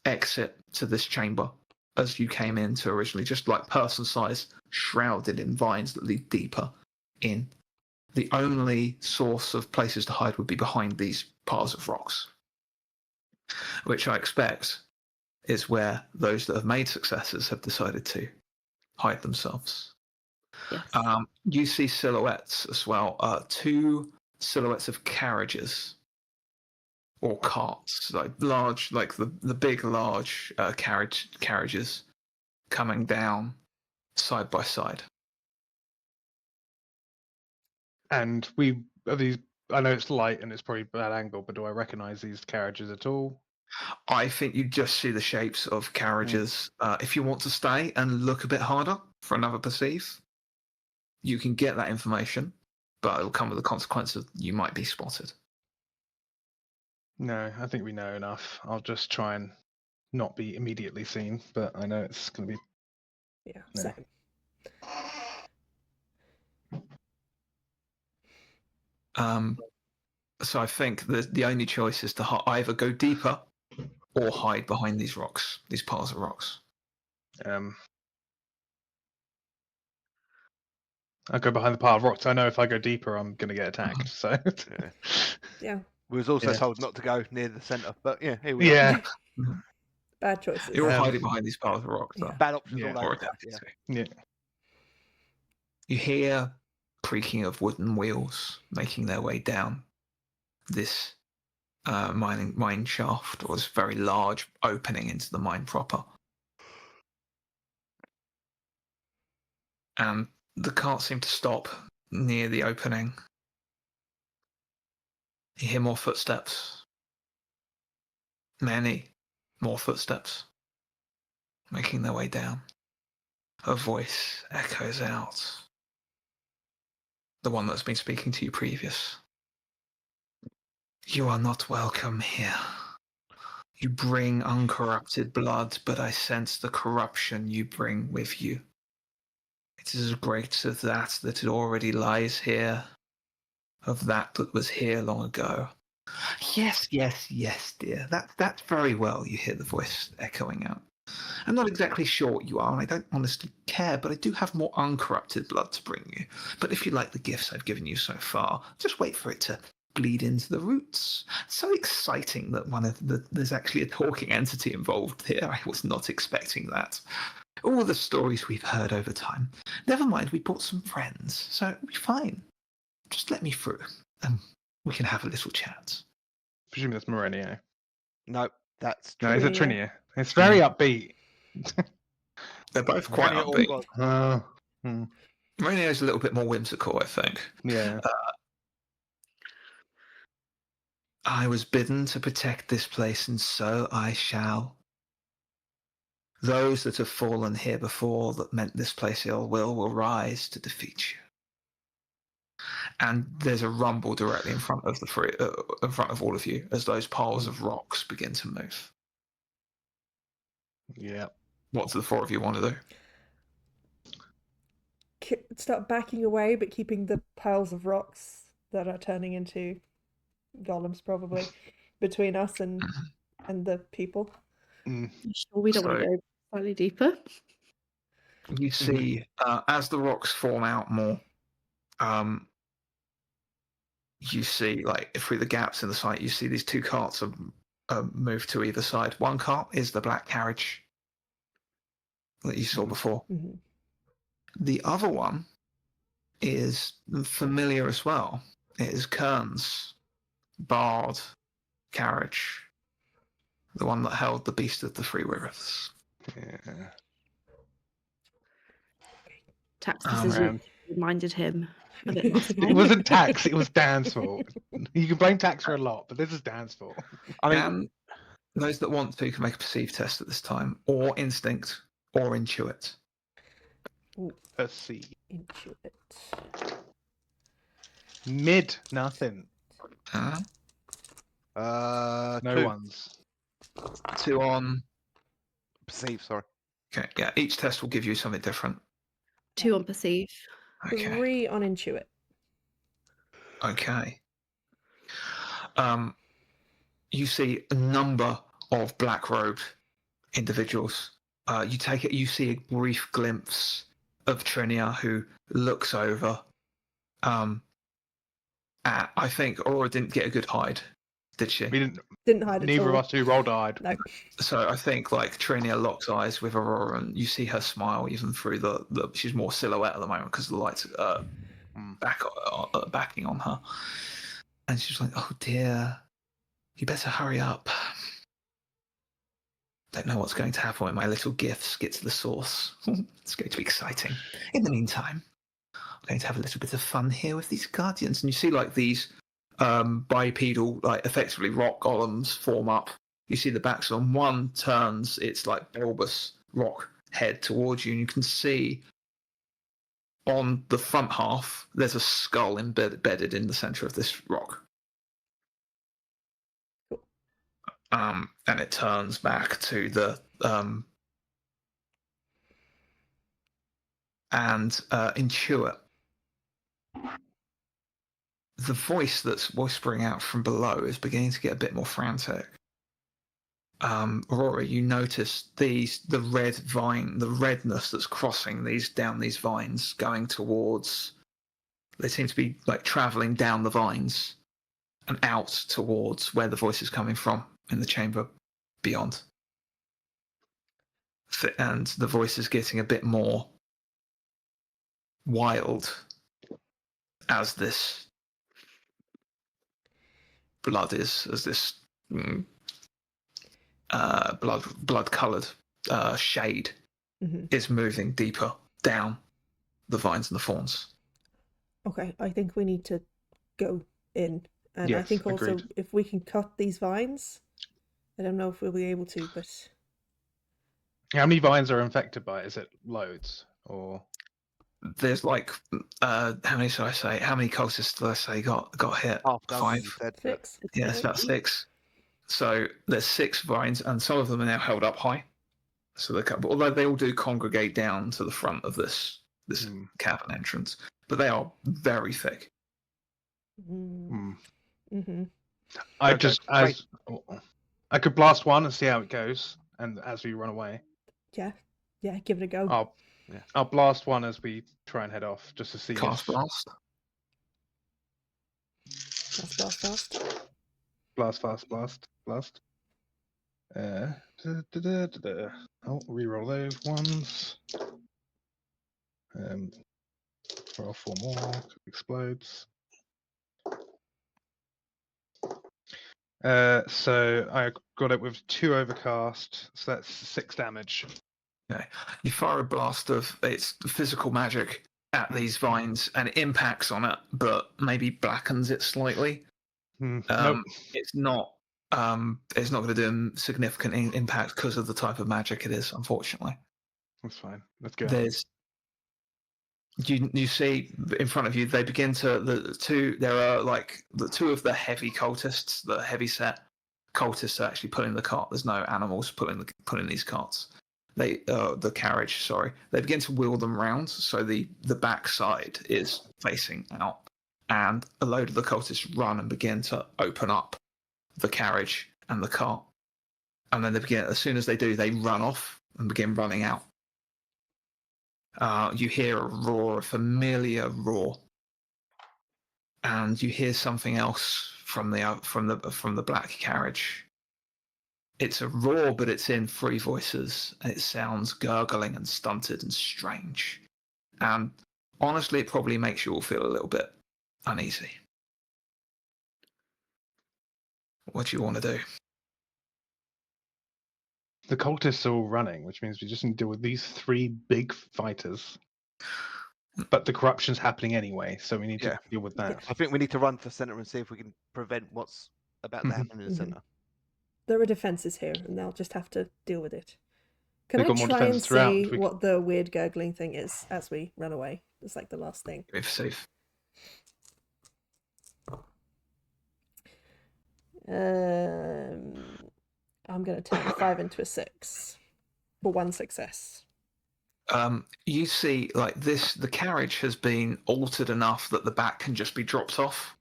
exit to this chamber as you came into originally, just like person size, shrouded in vines that lead deeper in. The only source of places to hide would be behind these piles of rocks, which I expect is where those that have made successes have decided to hide themselves. Yes. You see silhouettes as well. 2 silhouettes of carriages or carts, like large, like the big large carriages coming down side by side. And are these. I know it's light and it's probably a bad angle, but do I recognise these carriages at all? I think you just see the shapes of carriages. If you want to stay and look a bit harder for another perceive, you can get that information, but it will come with the consequence of you might be spotted. No, I think we know enough. I'll just try and not be immediately seen, but I know it's going to be. Yeah, No. same. So I think the only choice is to either go deeper or hide behind these rocks, these piles of rocks. I go behind the pile of rocks. I know if I go deeper, I'm going to get attacked. So Yeah. Yeah, We was also Yeah. told not to go near the centre, but yeah, here we are. yeah, bad choices. You're all Um, hiding behind these piles of rocks, though. Yeah. Bad options Yeah. all Or over. attempting Yeah. to. yeah. You hear creaking of wooden wheels making their way down this mine shaft, or this very large opening into the mine proper. And the cart seemed to stop near the opening. You hear more footsteps. Many more footsteps making their way down. A voice echoes out. The one that's been speaking to you previous. You are not welcome here. You bring uncorrupted blood, but I sense the corruption you bring with you. It is as great as that it already lies here, of that was here long ago. Yes, yes, yes, dear. That's very well, you hear the voice echoing out. I'm not exactly sure what you are, and I don't honestly care, but I do have more uncorrupted blood to bring you. But if you like the gifts I've given you so far, just wait for it to bleed into the roots. So exciting that there's actually a talking entity involved here. I was not expecting that. All the stories we've heard over time. Never mind, we brought some friends, so it'll be fine. Just let me through, and we can have a little chat. Presume that's Morenio. No, that's No, is it Trinia. Trinia? It's very upbeat. They're both quite Trinia or upbeat. God. Marino's a little bit more whimsical, I think. Yeah. I was bidden to protect this place, and so I shall. Those that have fallen here before that meant this place ill will rise to defeat you. And there's a rumble directly in front of in front of all of you as those piles of rocks begin to move. Yeah. What do the four of you want to do? Start backing away, but keeping the piles of rocks that are turning into golems probably between us and the people. Mm. Sure, we don't want to go slightly deeper. You see, as the rocks form out more, you see, like, through the gaps in the site, you see these two carts have moved to either side. One cart is the black carriage that you saw before. Mm-hmm. The other one is familiar as well. It is Kern's barred carriage, the one that held the Beast of the Three Rivers. Yeah. Tax Oh, decision reminded him of it last It time. wasn't Tax, it was Dan's fault. You can blame Tax for a lot, but this is Dan's fault. I mean, And those that want to can make a perceive test at this time, or instinct, or intuit. Let's see. Intuit. Mid, nothing. no No ones. 2 on. Perceive, sorry. Okay, yeah. Each test will give you something different. 2 on perceive. Okay. 3 on intuit. Okay. You see a number of black-robed individuals. You see a brief glimpse of Trinia, who looks over. I think Aurora didn't get a good hide, did she? We didn't. Didn't hide at Neither all. of us two rolled eyed. No. So I think like Trinia locks eyes with Aurora, and you see her smile even through the she's more silhouette at the moment because the lights backing on her, and she's like, "Oh dear, You better hurry up. Don't know what's going to happen when my little gifts get to the source. It's going to be exciting. In the meantime, I'm going to have a little bit of fun here with these guardians. And you see like these bipedal, like effectively rock golems form up. You see the backs on one turns its like bulbous rock head towards you, and you can see on the front half there's a skull embedded in the center of this rock. And it turns back to the Intuit. The voice that's whispering out from below is beginning to get a bit more frantic. Aurora, you notice the red vine, the redness that's crossing down these vines, going towards. They seem to be like traveling down the vines and out towards where the voice is coming from in the chamber beyond. And the voice is getting a bit more wild as this blood blood-colored shade is moving deeper down the vines and the thorns. Okay, I think we need to go in. And I Yes, think also agreed. if we can cut these vines, I don't know if we'll be able to, but How many vines are infected by it? Is it loads or? There's like how many should I say? How many cultists did I say got hit? Half dozen, 5. you said. 6. Yeah, it's about 6. So there's 6 vines, and some of them are now held up high. So although they all do congregate down to the front of this cavern entrance, but they are very thick. I Okay, just I could blast one and see how it goes, and as we run away, Yeah, give it a go. I'll blast one as we try and head off, just to see. Cast blast. Blast. Blast, blast. Oh, reroll those ones. Roll 4 more. Explodes. So I got it with 2 overcast, so that's 6 damage. Okay. You fire a blast of its physical magic at these vines, and it impacts on it, but maybe blackens it slightly. Nope. It's not. It's not going to do a significant impact because of the type of magic it is. Unfortunately, That's fine. Let's go. there's. You see in front of you. They begin to There are like the 2 of the heavy cultists, the heavy set cultists, are actually pulling the cart. There's no animals pulling these carts. The carriage. Sorry. They begin to wheel them round, so the back side is facing out, and a load of the cultists run and begin to open up the carriage and the cart, and then as soon as they do, they run off and begin running out. You hear a familiar roar, and you hear something else from the black carriage. It's a roar, but it's in 3 voices, and it sounds gurgling and stunted and strange. And honestly, it probably makes you all feel a little bit uneasy. What do you want to do? The cultists are all running, which means we just need to deal with these 3 big fighters. But the corruption's happening anyway, so we need to deal with that. I think we need to run for center and see if we can prevent what's about to happen in the center. There are defenses here, and they'll just have to deal with it. Can They've I got more try and defense throughout. see what the weird gurgling thing is as we run away? It's like the last thing. If safe. I'm going to turn a 5 into a 6 for 1 success. You see, like this, the carriage has been altered enough that the back can just be dropped off,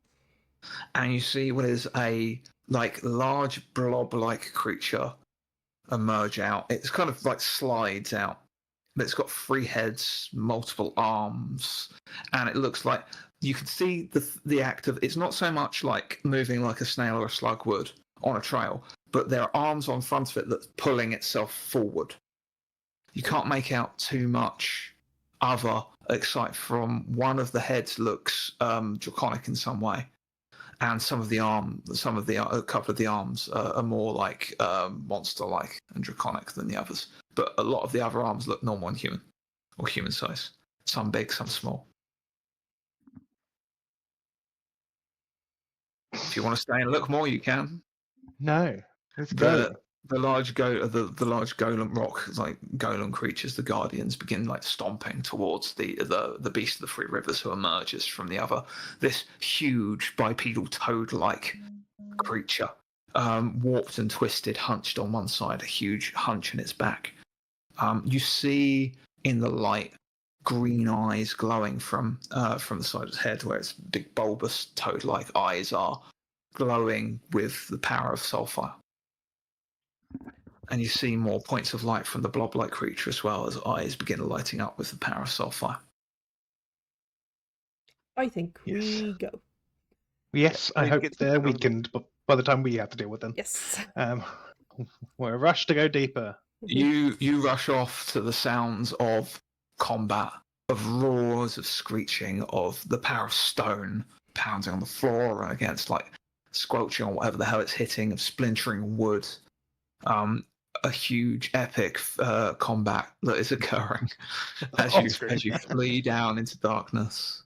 and you see what is a large blob-like creature emerge out. It's kind of like slides out, but it's got 3 heads, multiple arms, and it looks like you can see the act of. It's not so much like moving like a snail or a slug would on a trail, but there are arms on front of it that's pulling itself forward. You can't make out too much other, except from one of the heads looks draconic in some way, and some of the a couple of the arms are more like monster-like and draconic than the others. But a lot of the other arms look normal and human, or human size. Some big, some small. If you want to stay and look more, you can. No, let's go. The large golem rock, like golem creatures, the guardians begin like stomping towards the beast of the three rivers who emerges from the other. This huge bipedal toad-like creature, warped and twisted, hunched on one side, a huge hunch in its back. You see in the light green eyes glowing from the side of its head, where its big bulbous toad-like eyes are glowing with the power of soulfire. And you see more points of light from the blob-like creature as well, as eyes begin lighting up with the power of soulfire. I think Yes. we go. Yes, I We hope get to they're go- weakened by the time we have to deal with them. Yes. We're rushed to go deeper. You rush off to the sounds of combat, of roars, of screeching, of the power of stone pounding on the floor and against, like, squelching on whatever the hell it's hitting, of splintering wood. A huge epic combat that is occurring as you flee down into darkness.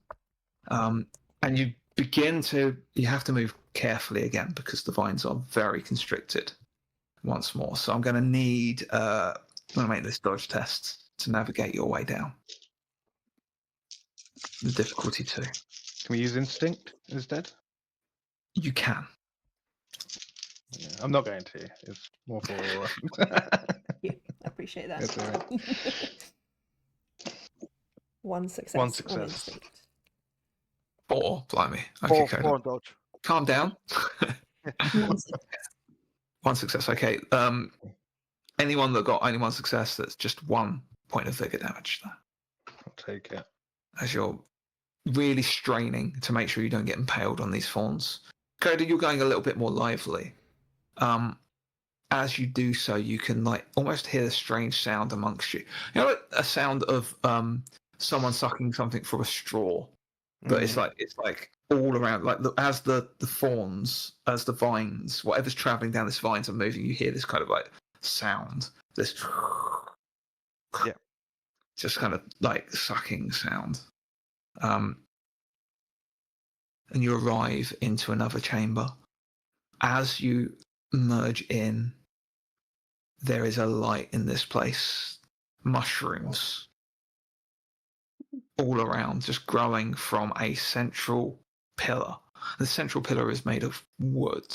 And you have to move carefully again because the vines are very constricted once more. So I'm going to need I'm going to make this dodge test to navigate your way down. The difficulty 2. Can we use instinct instead? You can. Yeah, I'm not going to. It's more for Aurora. Yeah, I appreciate that. That's all right. One success. One On success. instinct. 4, blimey. Okay, Koda. 4 on dodge. Calm down. One success. One success. Okay. Anyone that got only one success, that's just 1 point of vigor damage there. I'll take it. As you're really straining to make sure you don't get impaled on these thorns. Koda, you're going a little bit more lively. As you do so, you can like almost hear a strange sound amongst you. You know, like a sound of someone sucking something from a straw, but it's like all around. Like as the thorns, as the vines, whatever's traveling down this vines are moving, you hear this kind of like sound. This, Yeah. just kind of like sucking sound. And you arrive into another chamber. As you merge in, there is a light in this place. Mushrooms all around, just growing from a central pillar. The central pillar is made of wood.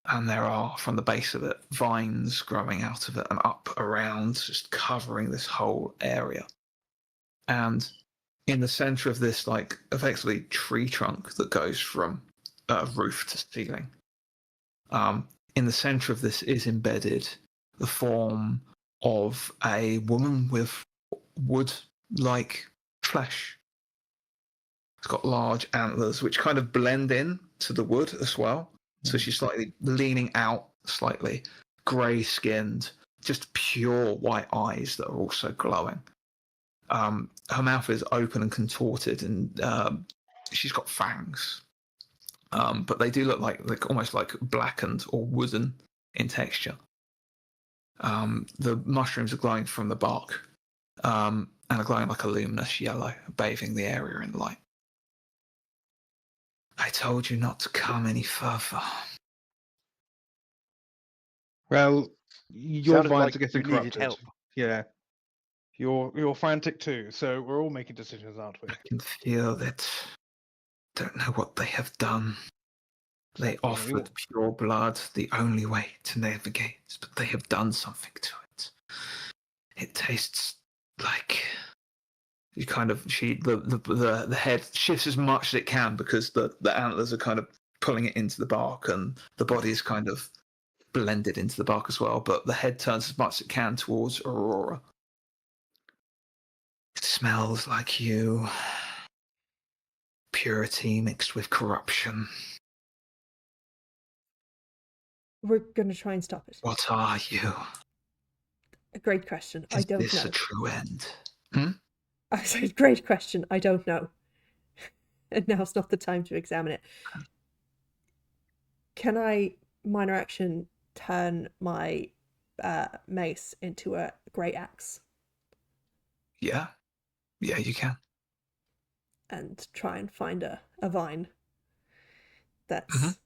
And there are, from the base of it, vines growing out of it and up around, just covering this whole area. And in the center of this, like, effectively tree trunk that goes from roof to ceiling, in the center of this is embedded the form of a woman with wood-like flesh. It's got large antlers, which kind of blend in to the wood as well. So she's slightly leaning out, slightly grey-skinned, just pure white eyes that are also glowing. Her mouth is open and contorted, and she's got fangs. But they do look like almost like blackened or wooden in texture. The mushrooms are glowing from the bark, and are glowing like a luminous yellow, bathing the area in light. I told you not to come any further. Well, your Sounded vines like are getting you needed corrupted. help. Yeah. You're frantic too, so we're all making decisions, aren't we? I can feel it. Don't know what they have done. They Exactly. offered pure blood the only way to navigate, but they have done something to it. It tastes like you kind of the head shifts as much as it can because the antlers are kind of pulling it into the bark, and the body is kind of blended into the bark as well. But the head turns as much as it can towards Aurora. It smells like you. Purity mixed with corruption. We're going to try and stop it. What are you? A great question. I Is don't this know. a true end? I said, great question. I don't know. And now's not the time to examine it. Can I minor action turn my mace into a great axe Yeah. Yeah, you can. and try and find a vine that's Mhm.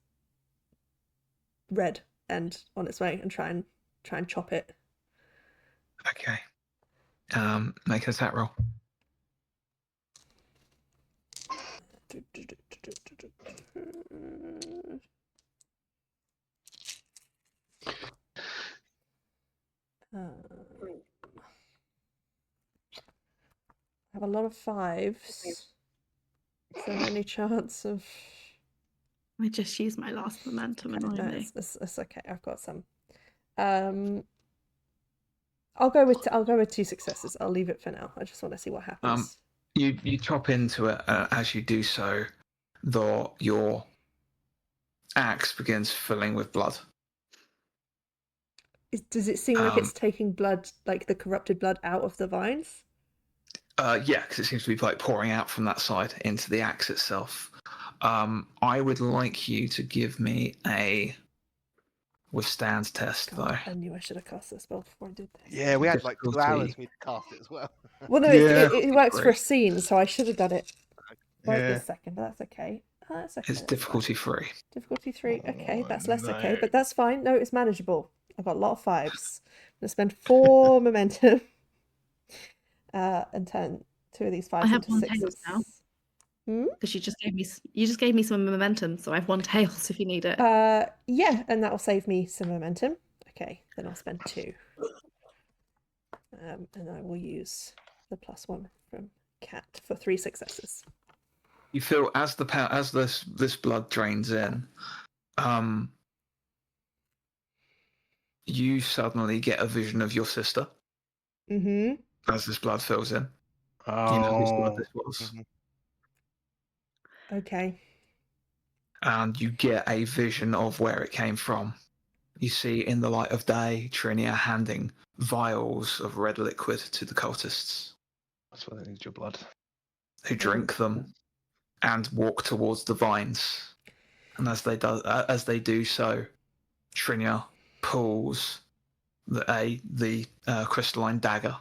red and on its way, and try and chop it? Okay. Make an attack roll. I have a lot of 5s. Is there any chance of... I just used my last momentum, Okay, no, annoyingly. it's okay. I've got some. I'll go with 2 successes. I'll leave it for now. I just want to see what happens. You chop into it. As you do so, your axe begins filling with blood. Does it seem like it's taking blood, like the corrupted blood, out of the vines? Yeah, because it seems to be like pouring out from that side into the axe itself. I would like you to give me a withstand test, God, though. I knew I should have cast this spell before I did this. Yeah, we had like 2 Difficulty. hours for me to cast it as well. Well, no, Yeah, it works for a great. scene, so I should have done it right Yeah. this second, but that's okay. That's okay. It's that's fine. difficulty 3. Difficulty 3. Okay, Oh, that's less okay, no. but that's fine. No, it's manageable. I've got a lot of 5s. I'm going to spend 4 momentum and turn 2 of these 5s I have into 1 6s. tails now. Because you just gave me some momentum, so I have 1 tails if you need it. Yeah, and that'll save me some momentum. Okay, then I'll spend 2. And I will use the +1 from Cat for 3 successes. You feel as this blood drains in, you suddenly get a vision of your sister Mm-hmm. as this blood fills in. Oh. You know whose blood this was. Mhm. Okay. And you get a vision of where it came from. You see in the light of day Trinia handing vials of red liquid to the cultists, That's why they need your blood. who drink them and walk towards the vines. And as they do so, Trinia pulls the crystalline dagger,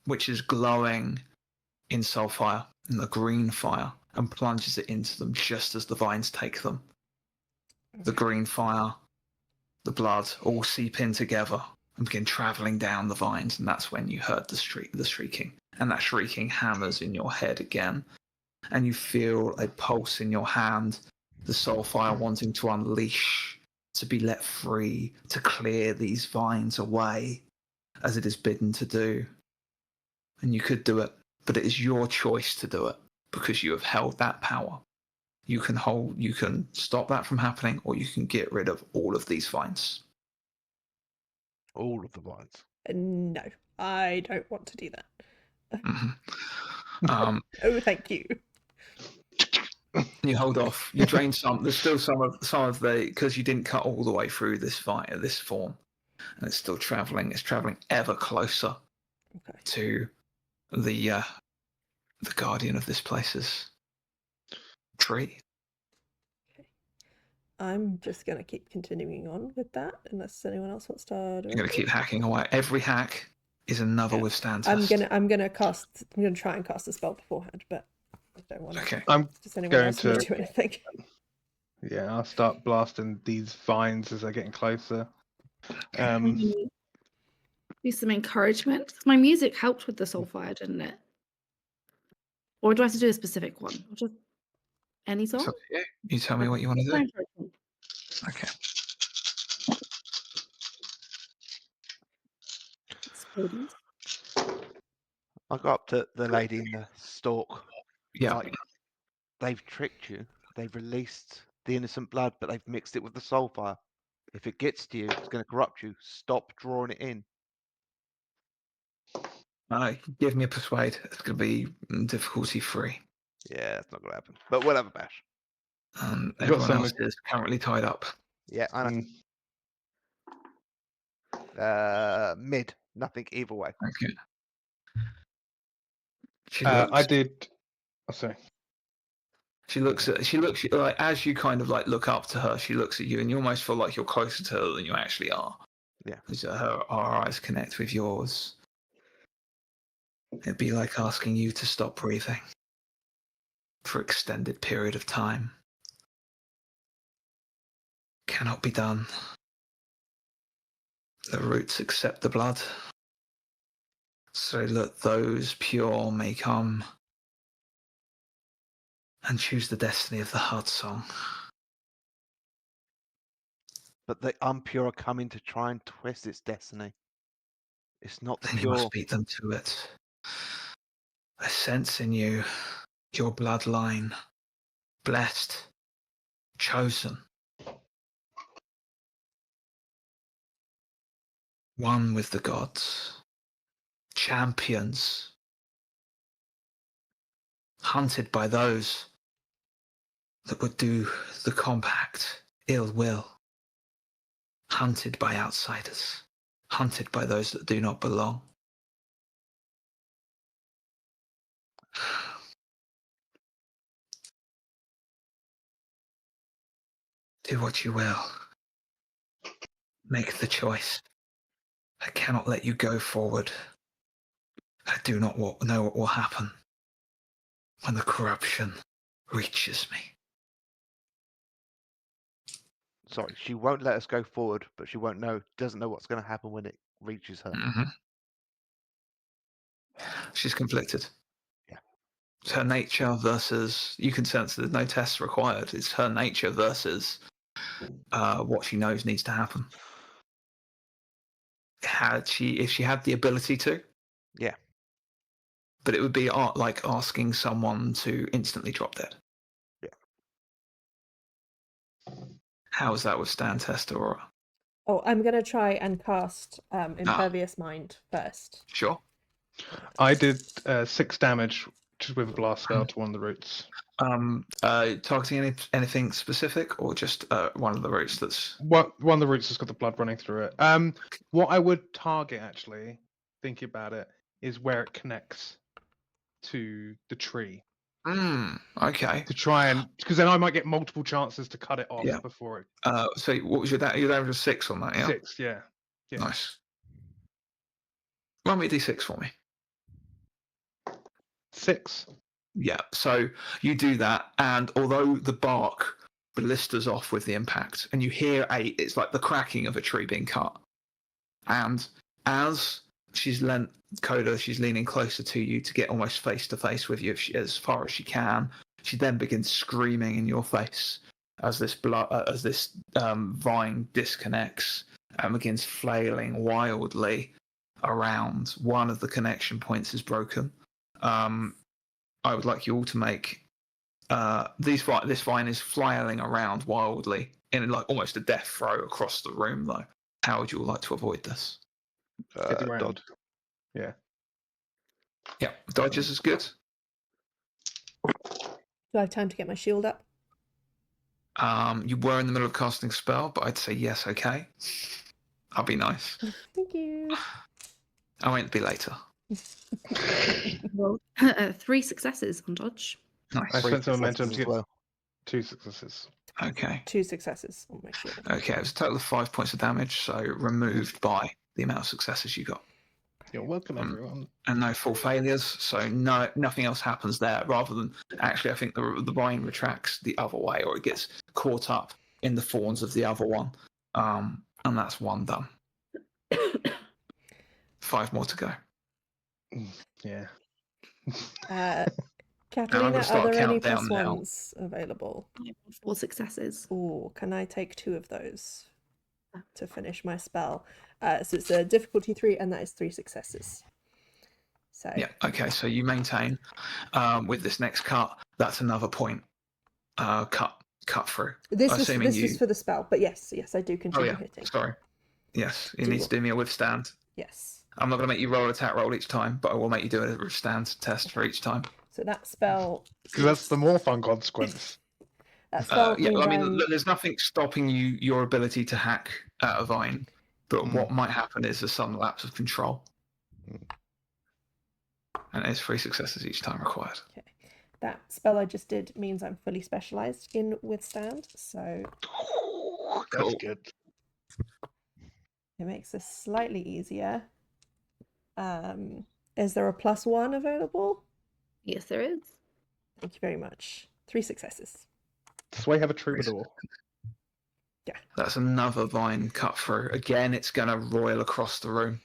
which is glowing in soulfire, in the green fire, and plunges it into them just as the vines take them. The green fire, the blood, all seep in together and begin travelling down the vines, and that's when you heard the shrieking. And that shrieking hammers in your head again, and you feel a pulse in your hand, the soulfire wanting to unleash, to be let free, to clear these vines away, as it is bidden to do. And you could do it, but it is your choice to do it, because you have held that power. You can stop that from happening, or you can get rid of all of these vines. All of the vines. No, I don't want to do that. Mm-hmm. Oh, thank you. You hold off. You drain some. There's still some of the, because you didn't cut all the way through this form, and it's still traveling. It's traveling ever closer Okay. to the guardian of this place's tree. I'm just going to keep continuing on with that, unless anyone else wants to. You're going to keep hacking away. Every hack is another withstand I'm test. gonna try and cast the spell beforehand, but I don't want to. Okay. I'm Does anyone going else want to- to do anything? Yeah, I'll start blasting these vines as they're getting closer. Do some encouragement. 'Cause my music helped with the soulfire, didn't it? Or do I have to do a specific one? Or just any song? So, yeah, you tell me what you want to do. Encouragement. Okay. Explodies. I got up to the lady in the stalk. Yeah. Like, they've tricked you. They've released the innocent blood, but they've mixed it with the soulfire. If it gets to you, it's going to corrupt you. Stop drawing it in. Give me a persuade. It's going to be difficulty 3. Yeah, it's not going to happen. But we'll have a bash. got Everyone some- else is currently tied up. Yeah, I know. Mid. Nothing either way. Okay. She I looks. did. Oh, sorry. She looks like, as you kind of like look up to her, she looks at you, and you almost feel like you're closer to her than you actually are. Yeah. As her eyes connect with yours. It'd be like asking you to stop breathing for an extended period of time. Cannot be done. The roots accept the blood, so that those pure may come and choose the destiny of the heart song. But the impure are coming to try and twist its destiny. It's not the Then you pure. must beat them to it. I sense in you your bloodline, blessed, chosen, one with the gods, champions, hunted by those that would do the compact ill will, hunted by outsiders, hunted by those that do not belong. Do what you will. Make the choice. I cannot let you go forward. I do not know what will happen when the corruption reaches me. Sorry, she won't let us go forward, but she doesn't know what's going to happen when it reaches her. Mm-hmm. She's conflicted. Yeah. It's her nature versus, you can sense there's no tests required. It's her nature versus what she knows needs to happen. If she had the ability to. Yeah. But it would be like asking someone to instantly drop dead. Yeah. How does that withstand test, Aurora? Oh, I'm going to try and cast Impervious Mind first. Sure. I did 6 damage just with a blast spell to one of the roots. Targeting anything specific, or just one of the roots that's... One of the roots has got the blood running through it. What I would target, actually, thinking about it, is where it connects to the tree. Okay. To try and... Because then I might get multiple chances to cut it off Yeah. before it... So what was your damage? Your damage was 6 on that, yeah? 6, yeah. Nice. Run me a d6 for me. 6. Yeah, so you do that, and although the bark blisters off with the impact, and you hear it's like the cracking of a tree being cut. And as Koda, she's leaning closer to you to get almost face to face with you as far as she can. She then begins screaming in your face as this vine disconnects and begins flailing wildly around. One of the connection points is broken. I would like you all to make this vine is flailing around wildly in like almost a death throw across the room, though. How would you all like to avoid this? Get around. Dodge. Yeah. Yeah, dodges is good. Do I have time to get my shield up? You were in the middle of casting a spell, but I'd say yes, okay. I'll be nice. Thank you. I won't be later. Well, 3 successes on dodge. Nice. I spent some momentum Successes to as get well. 2 successes. Okay. 2 successes on my shield. Okay, it was a total of 5 points of damage, so removed by the amount of successes you got. You're welcome, everyone. And no full failures, so nothing else happens there. Rather than actually, I think the vine retracts the other way, or it gets caught up in the thorns of the other one, and that's 1 done. 5 more to go. Yeah. Catalina, are start a there any countdown now. +1s available? I have 4 successes. Ooh, can I take 2 of those to finish my spell? So it's a difficulty 3, and that is 3 successes. So Yeah. Okay. So you maintain with this next cut. That's another point. Cut through. this Assuming was for the spell, but yes, I do Oh continue yeah. hitting. Sorry. Yes, you Do need to what? do me a withstand. Yes. I'm not going to make you roll an attack roll each time, but I will make you do a withstand test for each time. So that spell. Because that's the more fun consequence. That spell Yeah, can I mean, then- there's nothing stopping your ability to hack out a vine, but what might happen is a sudden lapse of control. And it's 3 successes each time required. Okay. that spell I just did means I'm fully specialized in withstand, so That's Cool. good. it makes this slightly easier. Is there a +1 available? Yes, there is. Thank you very much. 3 successes. Does Sway have a troubadour? That's another vine cut through. Again, it's going to roil across the room.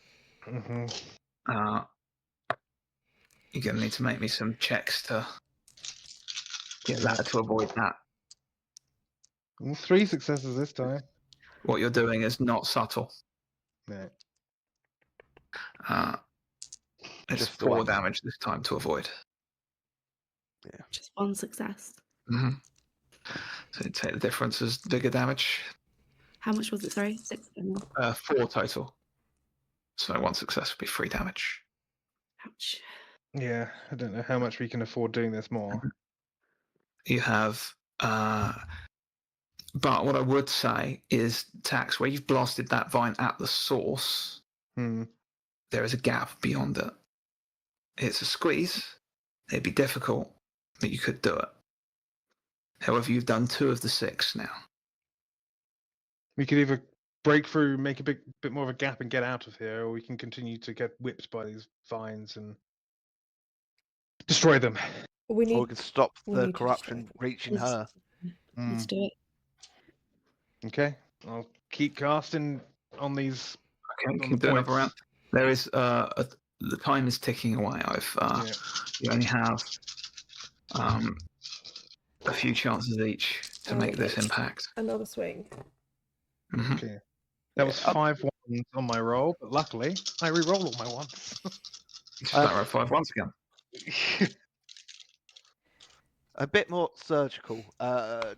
Mm-hmm. You're going to need to make me some checks to get that to avoid that. 3 successes this time. What you're doing is not subtle. No. It's Just the 4 one. damage this time to avoid. Just 1 success. Mm-hmm. So you take the difference as bigger damage. How much was it? Sorry, 6. 4 total. So 1 success would be 3 damage. Ouch. Yeah, I don't know how much we can afford doing this more. You have, but what I would say is, Ptaxx, where you've blasted that vine at the source, there is a gap beyond it. It's a squeeze. It'd be difficult, but you could do it. However, you've done 2 of the 6 now. We could either break through, make a bit more of a gap and get out of here, or we can continue to get whipped by these vines and destroy them. We Or we need can stop we the need to corruption destroy them. reaching Let's- her. Let's do it. Okay, I'll keep casting on these. Okay, On can the you do another round? points. There is the time is ticking away. Yeah. You only have a few chances each to make this Okay. impact. Another swing. Mhm. Okay. That was 5 ones on my roll, but luckily I re-roll all my ones. Just start at 5 once again. A bit more surgical,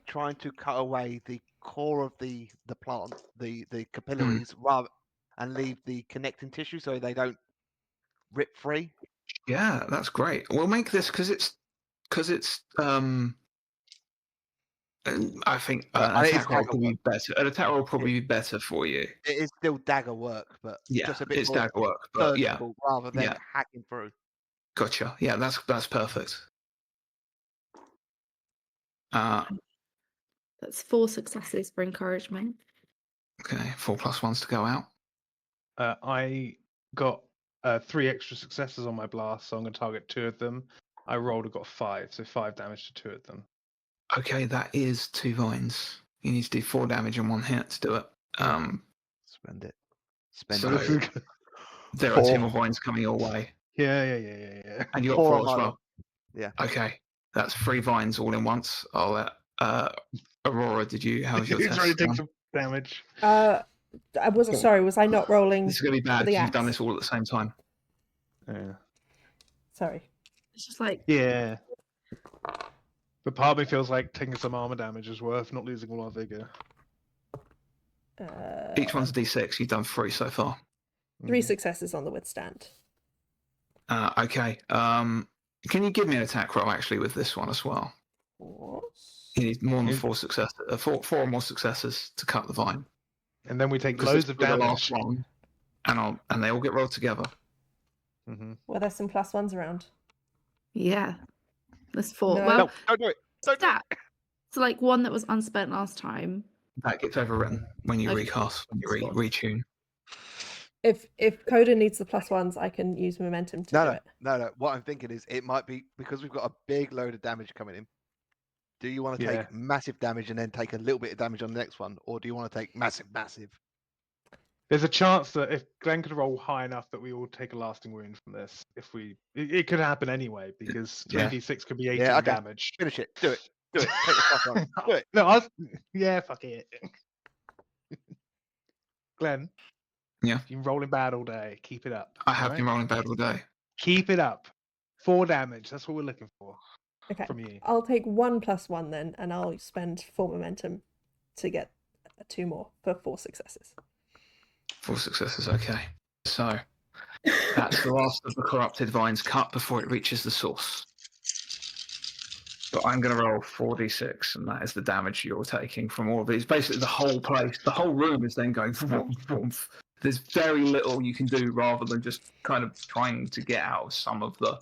trying to cut away the core of the plant, the capillaries, rather, and leave the connecting tissue so they don't rip free. Yeah, that's great. We'll make this because it's I think And an it is attack roll dagger will be work. better. An attack roll will probably be better for you. It is still dagger work, but Yeah, just a bit it's more dagger work, but yeah, surgical rather than yeah. hacking through. Gotcha. Yeah, that's perfect. That's 4 successes for encouragement. Okay, 4 plus 1s to go out. I got 3 extra successes on my blast, so I'm going to target 2 of them. I rolled and got 5, so 5 damage to 2 of them. Okay, that is 2 vines. You need to do 4 damage in 1 hit to do it. Spend it. Spend So So it. this is good. there are 2 4. more vines coming your way, Yeah. and you got 4 4 on as my well. roll. Yeah. Okay, that's 3 vines all in once. I'll let Aurora. How was your He's test? ready to take done? some damage. I wasn't sorry. Was I not rolling? This is going to be bad the because you've done axe. this all at the same time. Yeah. Sorry. It's just like, Yeah. But part of me feels like taking some armor damage is worth not losing all our vigor. Each one's a d6. You've done 3 so far. 3 successes on the withstand. Okay. Can you give me an attack roll actually with this one as well? What? You need more than Is- 4 successes. 4 or more successes to cut the vine. And then we take 'Cause loads this of will be the last damage. one, and they all get rolled together. Were there some +1s around? yeah. That's 4. No. Well, No, don't do it. Don't do it. that. So like 1 that was unspent last time. That gets overwritten when you Okay. recast, when you That's retune. If Koda needs the +1s, I can use momentum to do it. No. What I'm thinking is it might be because we've got a big load of damage coming in. Do you want to Yeah. take massive damage and then take a little bit of damage on the next one, or do you want to take massive? There's a chance that if Glenn could roll high enough that we all take a lasting wound from this, it could happen anyway because Yeah. 3d6 could be 18 Yeah, okay. damage. Finish it. Do it. Do it. Take the +1. Do it. No, yeah, fuck it. Glenn. Yeah. You've been rolling bad all day. Keep it up. I have alright? been rolling bad all day. Keep it up. 4 damage. That's what we're looking for Okay. from you. I'll take 1 +1 then, and I'll spend 4 momentum to get 2 more for 4 successes. 4 successes, okay. So that's the last of the corrupted vines cut before it reaches the source. But I'm going to roll 4d6, and that is the damage you're taking from all of these. Basically, the whole place, the whole room is then going vroom, vroom. There's very little you can do rather than just kind of trying to get out of some of the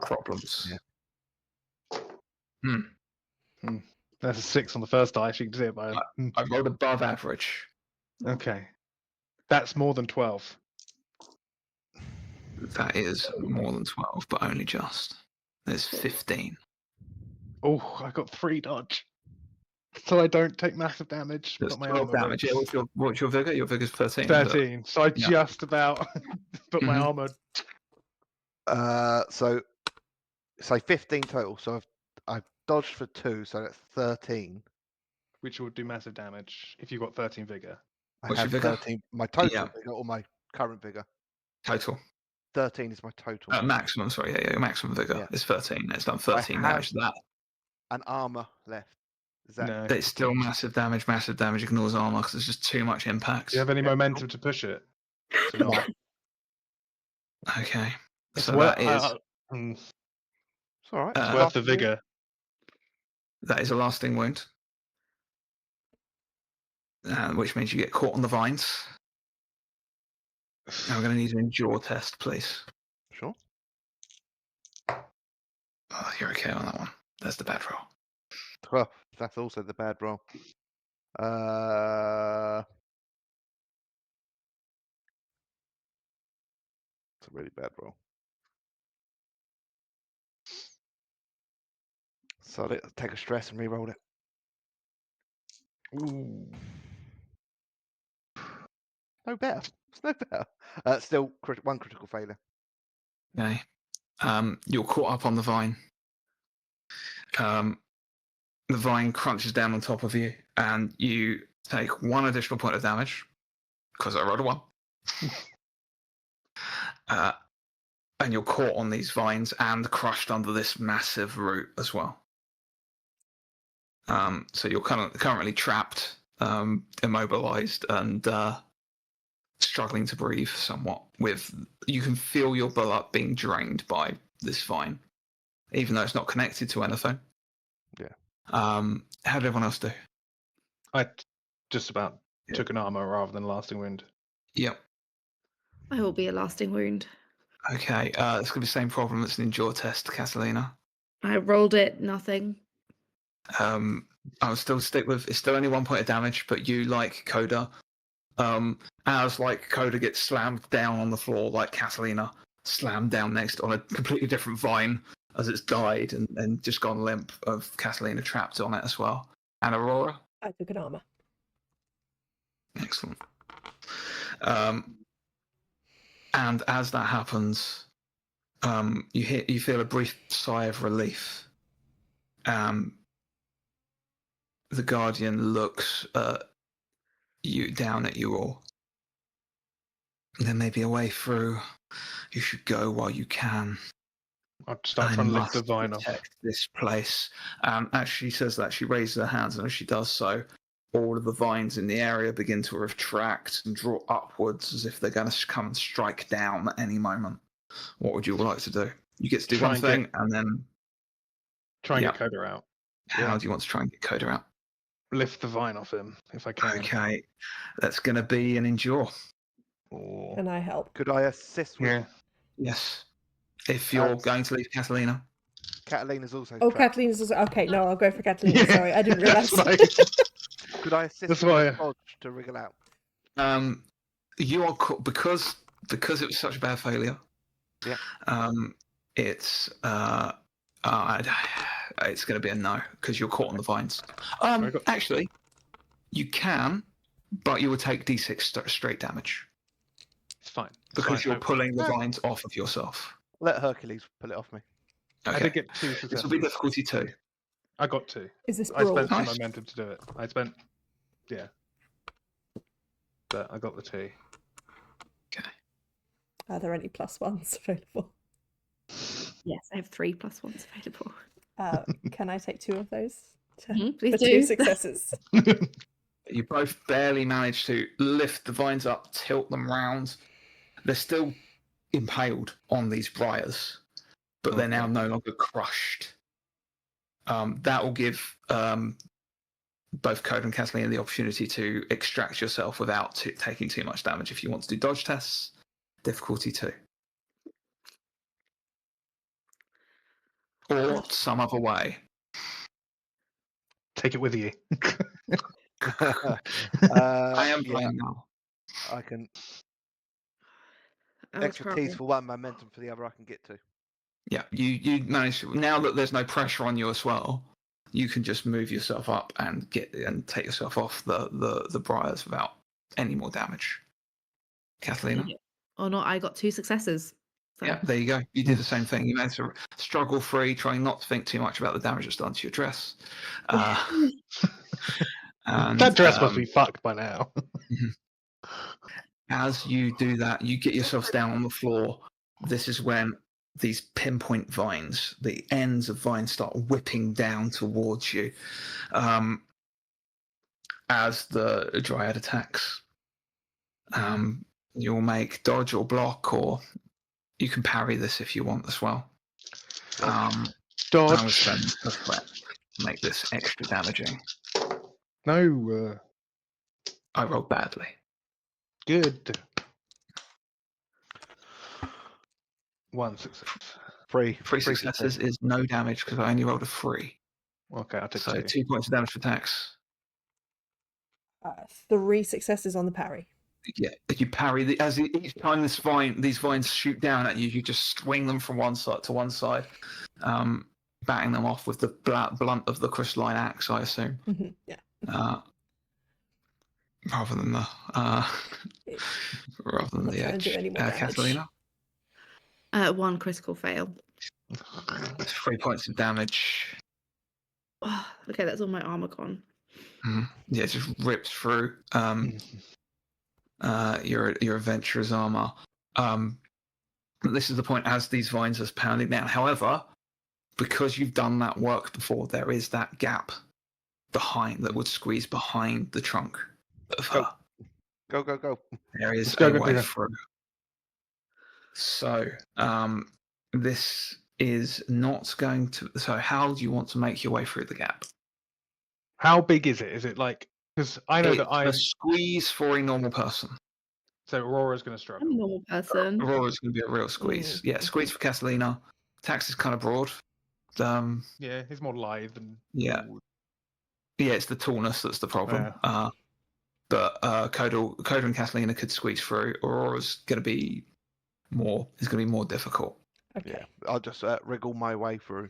problems. Yeah. That's a 6 on the first dice. You can see it by. I rolled above average. Okay. That's more than 12. That is more than 12, but only just. There's 15. Oh, I got 3 dodge. So I don't take massive damage. There's But my 12 armor damage. Yeah, what's your vigor? Your vigor's 13. is it? 13. So I Yeah. just about put my Mhm. armor. So say 15 total. So I've dodged for 2, so that's 13. Which would do massive damage if you've got 13 vigor. I What's your have vigor? 13. My total Yeah. vigor or my current vigor? Total. 13 is my total. Maximum, sorry. Yeah, your maximum vigor Yeah. is 13. It's done 13 have- damage to that. An armor left. Is that No. It's still massive damage. Massive damage ignores armor because there's just too much impact. Do you have any Yeah, momentum to push it? To not. Okay. It's So worth, that is It's all right. Uh, it's It's worth the last wound. vigor. that is a lasting wound, which means you get caught on the vines. Now we're going to need an endure test, please. Sure. Oh, you're okay on that one. That's the bad roll. Well, that's also the bad roll. It's a really bad roll. So let's take a stress and re-roll it. Ooh. No better. It's no better. Still, one critical failure. Okay. You're caught up on the vine. The vine crunches down on top of you, and you take 1 additional point of damage because I rolled a 1. And you're caught on these vines and crushed under this massive root as well. So you're currently trapped, immobilized, and struggling to breathe somewhat. You can feel your blood being drained by this vine, even though it's not connected to anything. Yeah. How did everyone else do? I just about took an armor rather than a lasting wound. Yep. I will be a lasting wound. Okay. It's going to be the same problem as an endure test, Catalina. I rolled it, nothing. I'll still stick with it's still only 1 point of damage, but you, like Koda, as like Koda gets slammed down on the floor, like Catalina slammed down next on a completely different vine as it's died and just gone limp, of Catalina trapped on it as well. And Aurora? I took an armor. Excellent. And as that happens, you feel a brief sigh of relief. The Guardian looks down at you all. There may be a way through. You should go while you can. I'll start I trying to lift the must vine off. protect this place. As she says that, she raises her hands, and as she does so, all of the vines in the area begin to retract and draw upwards as if they're going to come and strike down at any moment. What would you like to do? You get to do Try one and thing, and then Try and Yeah. get Koda out. how do you want to try and get Koda out? Lift the vine off him if I can. Okay, that's going to be an endure. Or... Can I help? Could I assist with Yeah. Yes. If you're That's- going to leave Catalina. Catalina's also Oh, trapped. Catalina's also... Okay, no, I'll go for Catalina. Sorry, I didn't That's realise. Could I assist That's with why- a dodge to wriggle out? You are because it was such a bad failure. Yeah. It's it's going to be a no because you're caught on the vines. Very good. Actually, you can, but you will take d6 straight damage It's fine. It's because fine. you're I- pulling the No. vines off of yourself. Let Hercules pull it off me. I Okay. did get 2 This will successes. be difficulty 2. I got 2. Is this I brawl? spent some Nice. momentum to do it. Yeah. But I got the 2. Are there any +1s available? Yes, I have 3 +1s available. Can I take 2 of those? Please for do. 2 successes. You both barely manage to lift the vines up, tilt them round. They're still impaled on these briars, but they're now no longer crushed. That will give both Koda and Catalina the opportunity to extract yourself without taking too much damage. If you want to do dodge tests, difficulty 2. Or some other way. Take it with you. I am yeah, playing now. I can I was expertise probably- for one, momentum for the other. I can get to. Yeah, you manage now that there's no pressure on you as well. You can just move yourself up and take yourself off the briars without any more damage. Catalina. Yeah. Or not, I got 2 successes. So. Yeah, there you go. You did the same thing. You managed to struggle free, trying not to think too much about the damage it's done to your dress. And, That dress must be fucked by now. as you do that, you get yourselves down on the floor. This is when these pinpoint vines, the ends of vines, start whipping down towards you as the dryad attacks. You'll make dodge or block, or you can parry this if you want as well. I will Dodge. spend a threat to make this extra damaging. No. I rolled badly. Good. 1 success. Three Successes is no damage because I only rolled a 3. Okay, I'll take So 2. 2 points of damage for Ptaxx. 3 successes on the parry. Yeah, you parry each time these vines shoot down at you, you just swing them from one side to one side, batting them off with the blunt of the crystalline axe, I assume. Yeah. Rather than the Not trying to do any more damage. Catalina. 1 critical fail. That's 3 points of damage. Oh, okay, that's all my armor gone. Yeah, it just rips through your adventurer's armor. This is the point as these vines are pounding down. However, because you've done that work before, there is that gap behind that would squeeze behind the trunk of her. Go. There is Go, a go, way go. through. So, this is not going to. So, how do you want to make your way through the gap? How big is it? Is it like? Because I know It's that I'm. a squeeze for a normal person. So Aurora's going to I'm struggle. a normal person. Aurora's going to be a real squeeze. Yeah, squeeze for Catalina. Ptaxx is kind of broad. Yeah, he's more lithe and. Yeah. Yeah, it's the tallness that's the problem. But Koda and Catalina could squeeze through. Aurora's going to be more. It's going to be more difficult. Okay. Yeah, I'll just wriggle my way through.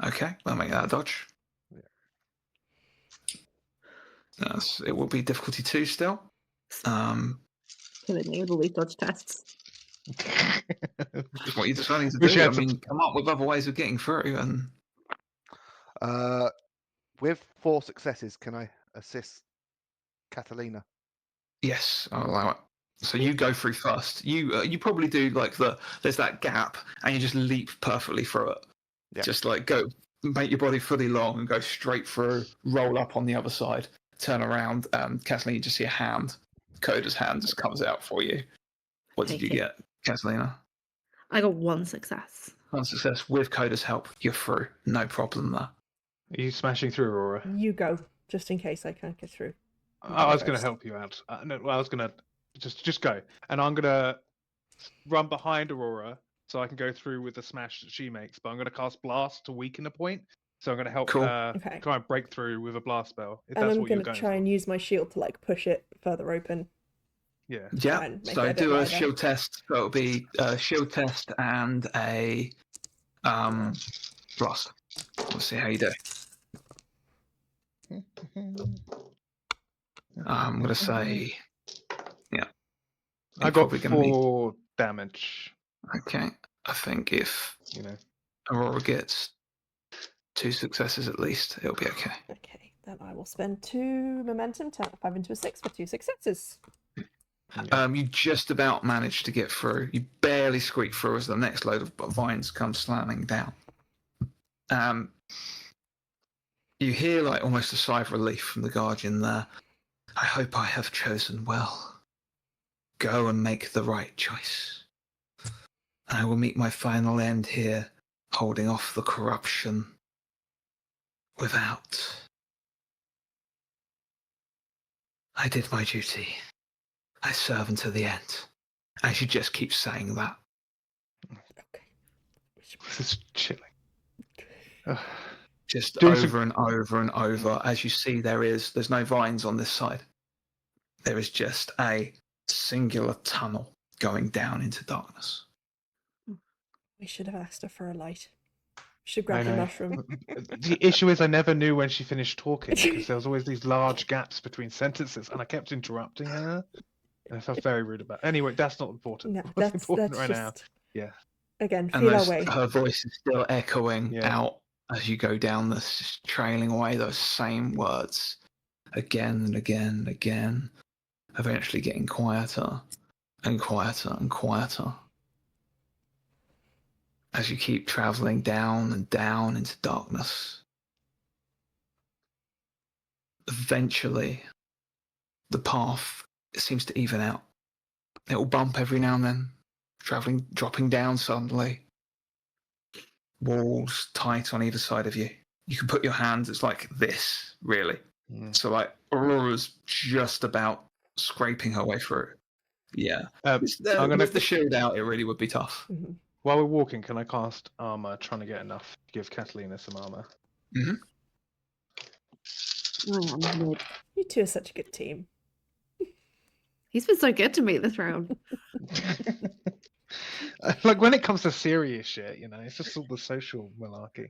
Okay, I'll make that a dodge. Yeah. It will be difficulty 2 still. Killing me with all these dodge tests. Just what you're deciding to We do. should I have some- mean, come up with other ways of getting through. And With 4 successes, can I assist Catalina? yes, I'll allow it. So you go through first. You probably do like there's that gap, and you just leap perfectly through it. Yeah. Just like go, make your body fully long, and go straight through. Roll up on the other side, turn around. Catalina, you just see a hand. Koda's hand just comes out for you. What did you Take it. get, Catalina? I got 1 success. 1 success with Koda's help. You're through. No problem there. Are you smashing through, Aurora? You go, just in case I can't get through. I was going to first. help you out. No, well, I was going to just go, and I'm going to run behind Aurora so I can go through with the smash that she makes. But I'm going to cast blast to weaken a point, so I'm going to help Cool. her Okay. try and break through with a blast spell. If And that's I'm what you're going to going try for. and use my shield to like push it further open. Yeah. Yeah. and make it So a bit do a wider. shield test. So it'll be a shield test and a blast. We'll see how you do. I'm gonna say, yeah. I You're got probably gonna need- 4 damage. Okay. I think if You know. Aurora gets 2 successes at least, it'll be okay. Okay, then I will spend 2 momentum, turn 5 into a 6 for 2 successes. You just about managed to get through. You barely squeak through as the next load of vines come slamming down. You hear like almost a sigh of relief from the guardian there. I hope I have chosen well. Go and make the right choice. I will meet my final end here, holding off the corruption without. I did my duty. I serve until the end. And she just keeps saying that. Okay. This is chilling. Ugh. just Doing some- over and over and over. As you see, there's no vines on this side. There is just a singular tunnel going down into darkness. We should have asked her for a light. Should I grab the know. mushroom. The issue is I never knew when she finished talking because there was always these large gaps between sentences, and I kept interrupting her, and I felt very rude about it. Anyway, that's not important. No, What's that's important right now? just Yeah. again And feel our way. her voice is still echoing Yeah. out as you go down this, just trailing away those same words again and again and again, eventually getting quieter and quieter and quieter as you keep traveling down and down into darkness. Eventually, the path seems to even out. It will bump every now and then, dropping down suddenly. Walls tight on either side of you. You can put your hands, it's like this, really. Mm. So, like, Aurora's just about scraping her way through. Yeah. I'm gonna With the shield out, it really would be tough. Mhm. while we're walking, can I cast armor, trying to get enough to give Catalina some armor? You two are such a good team. He's been so good to me this round. Like when it comes to serious shit, you know, it's just all the social malarkey.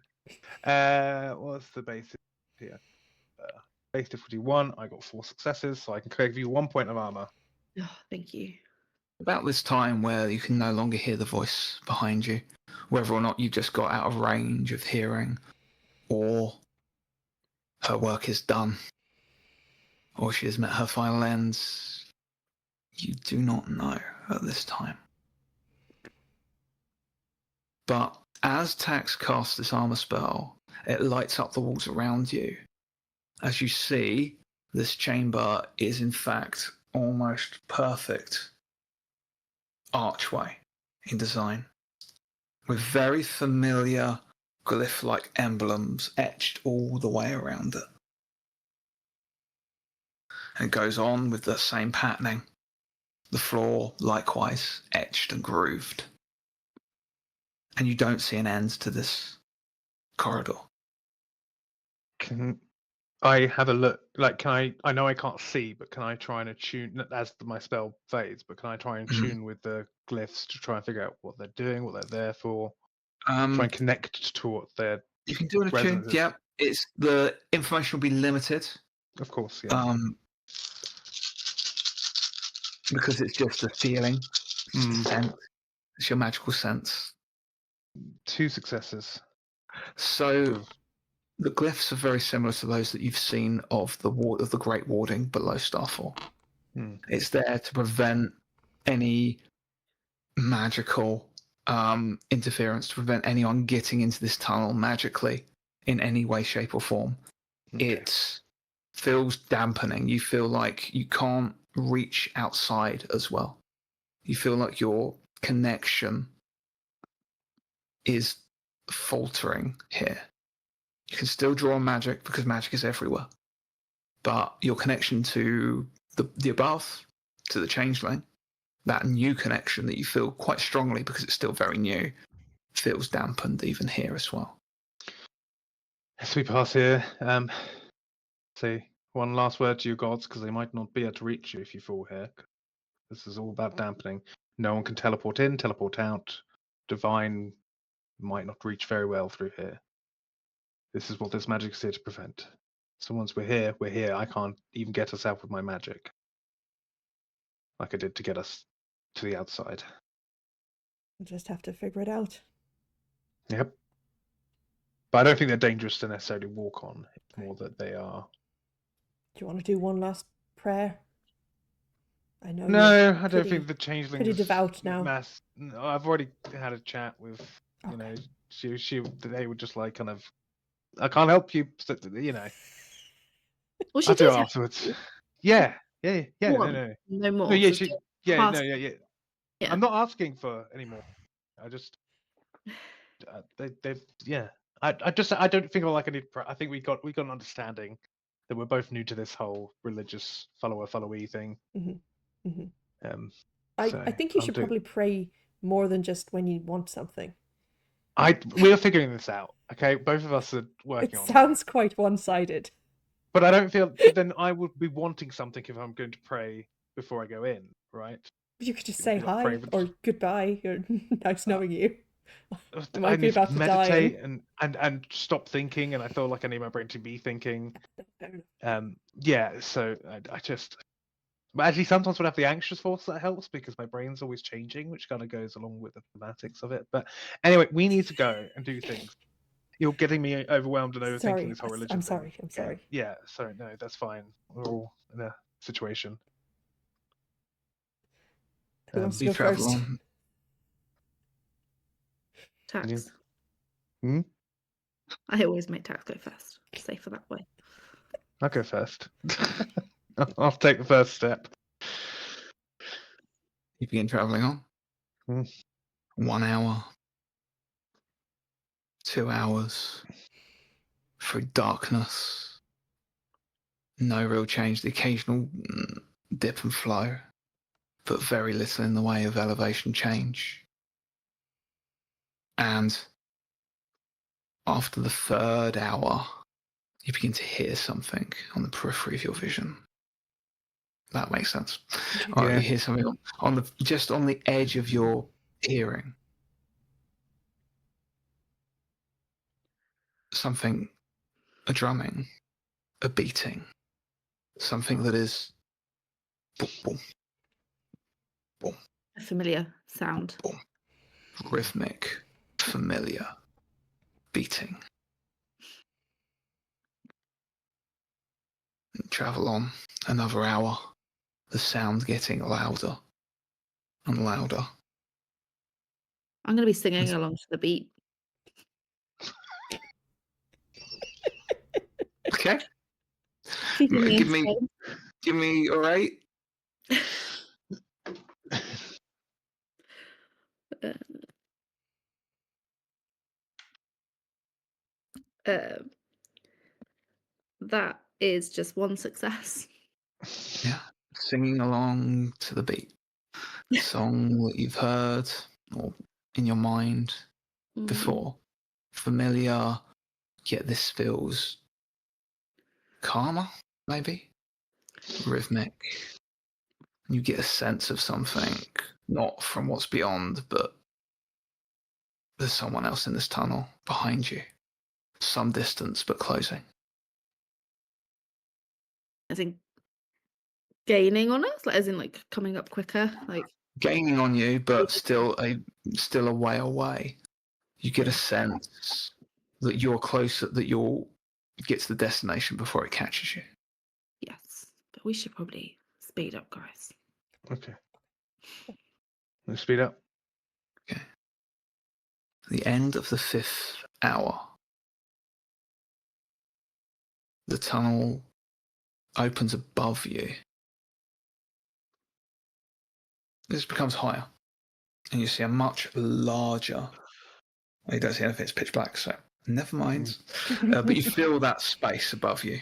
What's the basic here? Base difficulty 1. I got 4 successes, so I can give you 1 point of armor. Oh, thank you. About this time where you can no longer hear the voice behind you, whether or not you've just got out of range of hearing, or her work is done, or she has met her final ends, you do not know at this time. But as Ptaxx casts this armor spell, it lights up the walls around you. As you see, this chamber is in fact almost perfect archway in design, with very familiar glyph-like emblems etched all the way around it. And it goes on with the same patterning. The floor, likewise, etched and grooved. And you don't see an end to this corridor. Can I have a look? Like, can I know I can't see, but can I try and attune as my spell fades? But can I try and tune with the glyphs to try and figure out what they're doing, what they're there for? Try and connect to what they're. You can do an attune, resonances. yeah. It's the information will be limited. Of course, yeah. Because it's just a feeling, sense. It's your magical sense. 2 successes. So the glyphs are very similar to those that you've seen of the Great Warding below Starfall. It's there to prevent any magical interference, to prevent anyone getting into this tunnel magically in any way, shape, or form. Okay. It feels dampening. You feel like you can't reach outside as well. You feel like your connection is faltering here. You can still draw on magic because magic is everywhere. But your connection to the above, to the changeling, that new connection that you feel quite strongly because it's still very new, feels dampened even here as well. As we pass here, say one last word to your gods, because they might not be able to reach you if you fall here. This is all about dampening. No one can teleport in, teleport out. Divine might not reach very well through here. This is what this magic is here to prevent. So once we're here, we're here. I can't even get us out with my magic, like I did to get us to the outside. We'll just have to figure it out. Yep. But I don't think they're dangerous to necessarily walk on. It's more that they are. Do you want to do one last prayer? I know. No, I don't think the changelings. Pretty devout now. No, I've already had a chat with. You Okay. know, they were just like kind of. I can't help you. You know. Well, she I'll do did it have afterwards. Yeah. one. No. No more. No, yeah, so yeah, past- yeah. Yeah. I'm not asking for any more. I just. Yeah. I don't think like I need. I think we got an understanding that we're both new to this whole religious followee thing. Mm-hmm. Mm-hmm. So I think you I'll should do- probably pray more than just when you want something. We're figuring this out. Okay, both of us are It working on it. sounds quite one-sided. But I don't feel. But then I would be wanting something if I'm going to pray before I go in, right? You could just It would say be like hi praying for- or goodbye. Or nice knowing you. I I might be need to about to die. meditate and stop thinking, and I feel like I need my brain to be thinking. Yeah. So I just. But actually, sometimes when I have the anxious thoughts, that helps because my brain's always changing, which kind of goes along with the thematics of it. But anyway, we need to go and do things. You're getting me overwhelmed and overthinking Sorry, this whole religion I'm thing. sorry. I'm Okay. sorry. Yeah, sorry, no, that's fine. We're all in a situation. Who wants to You go travel first? on. Tax. Hmm? I always make Tax go first. Safer that way. I'll go first. I'll take the first step. You begin traveling on. Hmm. 1 hour, 2 hours, through darkness. No real change. The occasional dip and flow, but very little in the way of elevation change. And after the 3rd hour, you begin to hear something on the periphery of your vision. That makes sense. All right, Yeah. you hear something on the just on the edge of your hearing. Something, a drumming, a beating, something that is boom, boom, boom, A familiar sound. boom, rhythmic, familiar, beating. Travel on another hour, the sound getting louder and louder. I'm going to be singing along to the beat. Okay, Keeping me give me, entertained. give me, all right. That is just one success. Yeah, singing along to the beat. Song that you've heard or in your mind before. Familiar, yet this feels calmer, maybe? Rhythmic. You get a sense of something, not from what's beyond, but there's someone else in this tunnel behind you. Some distance, but closing. As in gaining on us, like as in like coming up quicker, like Gaining on you, but still a way away. You get a sense that you're closer, that you'll get to the destination before it catches you. yes. But we should probably speed up, guys. Okay. Let's speed up. Okay. The end of the 5th hour. The tunnel opens above you. This becomes higher. And you see a much larger. Well, you don't see anything, it's pitch black, so never mind. But you feel that space above you.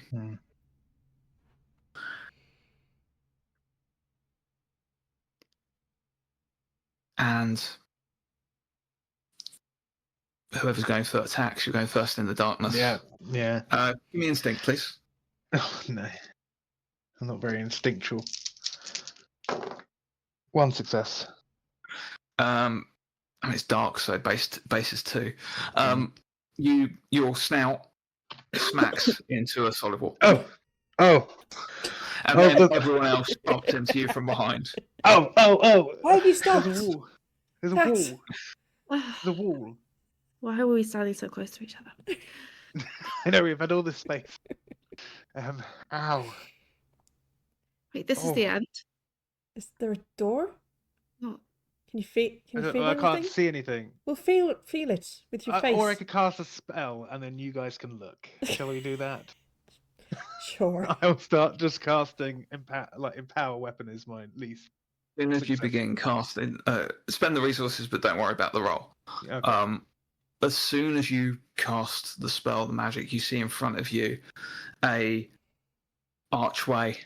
And whoever's going for attacks, you're going first in the darkness. Yeah. Give me instinct, please. Oh, no. I'm not very instinctual. 1 success. I mean, it's dark, so base is 2. Your snout smacks into a solid wall. Oh. And then everyone else bumps into you from behind. Oh. Why have you stopped? There's a wall. There's a Tax. wall. There's a wall. Why are we standing so close to each other? I know, we've had all this space. Ow. Wait, this is the end. Is there a door? Not. Can you feel? Can you feel I anything? can't see anything. Well, feel it with your face. Or I could cast a spell and then you guys can look. Shall we do that? Sure. I'll start just casting empower weapon is my least. As soon as you Success. begin casting, spend the resources, but don't worry about the roll. Okay. As soon as you cast the spell, the magic, you see in front of you a archway,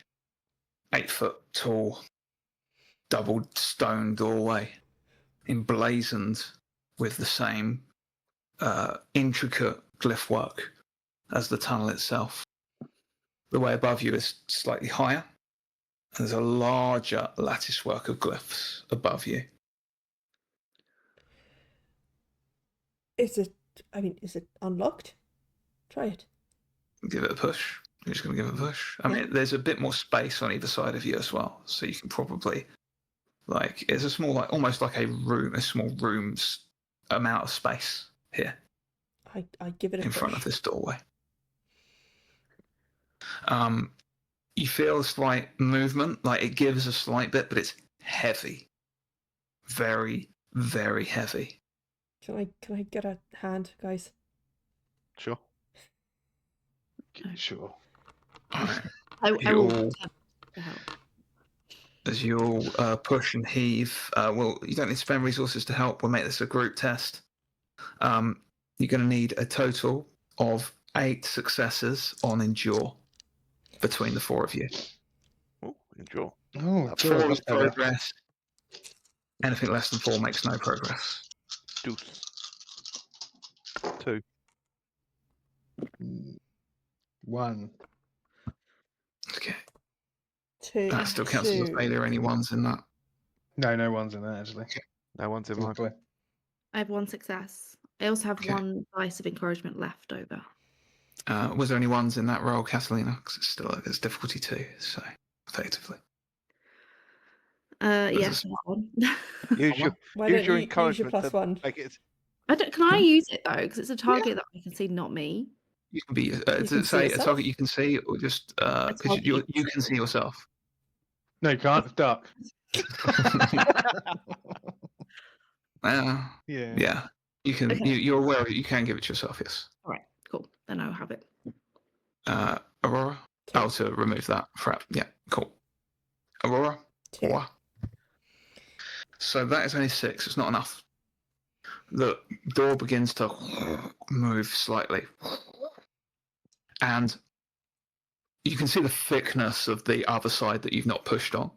8-foot tall, double stone doorway, emblazoned with the same intricate glyph work as the tunnel itself. The way above you is slightly higher. And there's a larger lattice work of glyphs above you. Is it unlocked? Try it. Give it a push. You're just going to give it a push. I mean, there's a bit more space on either side of you as well. So you can probably, like, it's a small, like, almost like a small room's amount of space here. I give it a in push. front of this doorway. You feel a slight movement, like it gives a slight bit, but it's heavy. Very, very heavy. Can I get a hand, guys? Sure. Sure. Alright. I You will all- attempt to help. As you all push and heave, well, you don't need to spend resources to help. We'll make this a group test. You're going to need a total of 8 successes on Endure between the 4 of you. Oh, enjoy. Oh, That's 4 God, is that's better. progress. Anything less than 4 makes no progress. Deuce. 2. 1. Okay. 2. That still counts as a 2. failure. Any ones in that? No one's in there actually. No one's in mine. Thankfully. I have 1 success. I also have Okay. 1 dice of encouragement left over. Was there any ones in that roll, Catalina? Because it's difficulty 2, so effectively. Yes, a I have 1. Use your Why don't use your you use your encouragement plus to 1? make it. Can I use it though? Because it's a target that I can see, not me. You can be. You Does can it see say a yourself? target you can see, or just because target you you can see yourself? No, you can't. It's dark. Yeah. Yeah. You can. Okay. You're aware of it. You can give it to yourself. Yes. All right, cool. Then I'll have it. Aurora. Two. Oh, to remove that threat. Yeah. Cool. Aurora. 2. 4. So that is only 6. It's not enough. The door begins to move slightly, and you can see the thickness of the other side that you've not pushed on.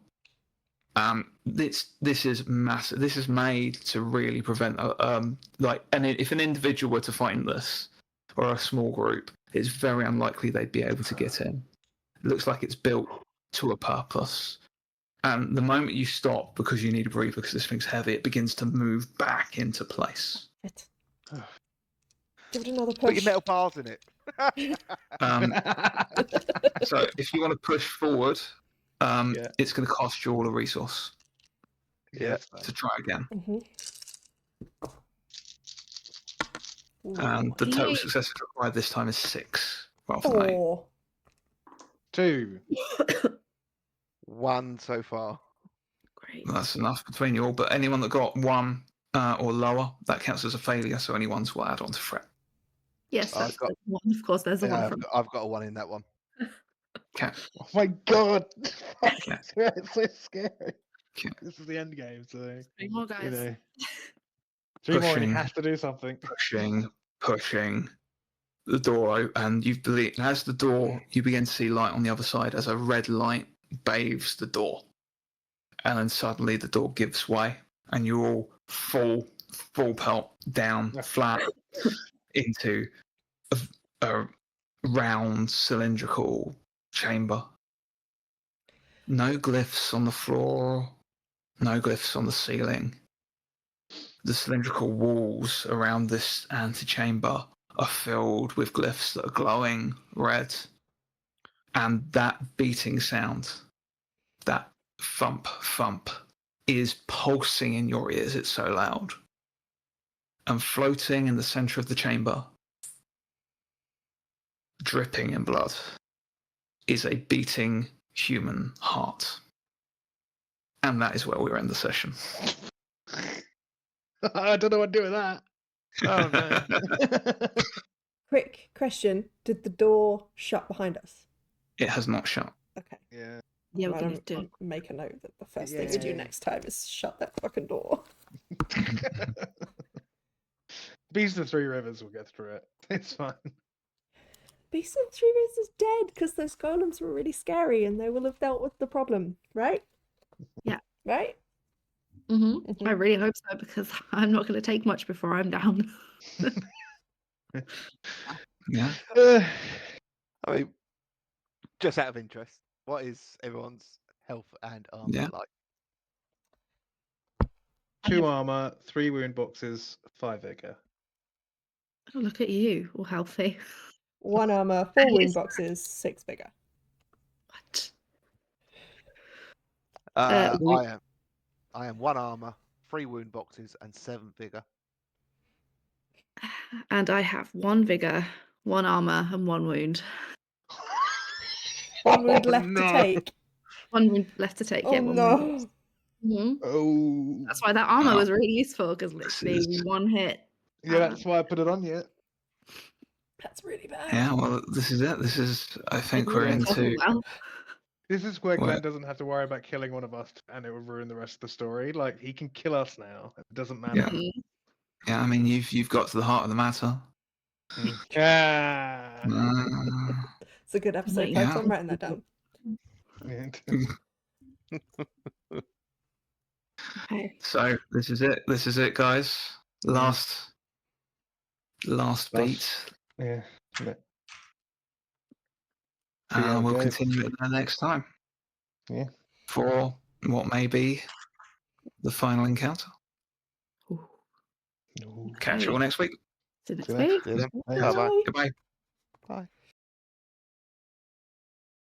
This is massive. This is made to really prevent and if an individual were to find this, or a small group, it's very unlikely they'd be able to get in. It looks like it's built to a purpose. And the moment you stop because you need a breather because this thing's heavy, it begins to move back into place. It. Give it another Put your push. metal bars in it. So if you want to push forward, Yeah. it's going to cost you all a resource Yeah. to try again. Mhm. And the Can total I- success required this time is 6 rather than 8. 4. 2. 1 so far. Great. That's enough between you all. But anyone that got 1 or lower, that counts as a failure. So any ones will add on to threat. Yes, I've that's got- the 1. Of course, there's the Yeah, one from. I've got a 1 in that one. Okay. Oh my God. Okay. It's so scary. Okay. This is the end game, so 3 more guys. you know. 3 more and he Pushing. has to do something. Pushing the door, and as the door, you begin to see light on the other side as a red light bathes the door, and then suddenly the door gives way, and you all full pelt down flat into a round cylindrical chamber. No glyphs on the floor, no glyphs on the ceiling. The cylindrical walls around this antechamber are filled with glyphs that are glowing red. And that beating sound, that thump, thump, is pulsing in your ears. It's so loud. And floating in the center of the chamber, dripping in blood, is a beating human heart. And that is where we'll end the session. I don't know what to do with that. Oh no. Quick question. Did the door shut behind us? It has not shut. Okay. Yeah. Yeah, we're Right, gonna I'm- do. I'll make a note that the first thing we do Yeah. next time is shut that fucking door. Beast of 3 Rivers will get through it. It's fine. Beast of Three Rivers is dead because those golems were really scary and they will have dealt with the problem, right? Yeah. Right? I really hope so, because I'm not going to take much before I'm down. Yeah. I mean, just out of interest, what is everyone's health and armor Yeah. like? 2 armor, 3 wound boxes, 5 vigor. Oh, look at you, all healthy. 1 armor, 4 wound Yes. boxes, 6 vigor. What? I am 1 armor, 3 wound boxes, and 7 vigor. And I have 1 vigor, 1 armor, and 1 wound. 1 wound Oh, left to no. take. 1 wound left to take. Oh Yeah, 1 wound. no. Mhm. Oh. That's why that armor Wow. was really useful because This literally is- 1 hit. Yeah, that's why I put it on you. That's really bad. Yeah, well, this is it. This is, I think It we're really doesn't into. well. This is where Well- Glenn doesn't have to worry about killing one of us and it will ruin the rest of the story. Like, he can kill us now. It doesn't matter. Yeah. Mhm. Yeah, I mean, you've got to the heart of the matter. Ah. It's a good episode, Yeah. folks. I'm writing that down. Okay. So this is it. This is it, guys. Last beat. Yeah. And Yeah, we'll guys. continue it the next time. Yeah. For what may be the final encounter. Ooh. Ooh. Catch you all next week. See you next See you week. See you then. Bye. Bye bye. Goodbye. Bye.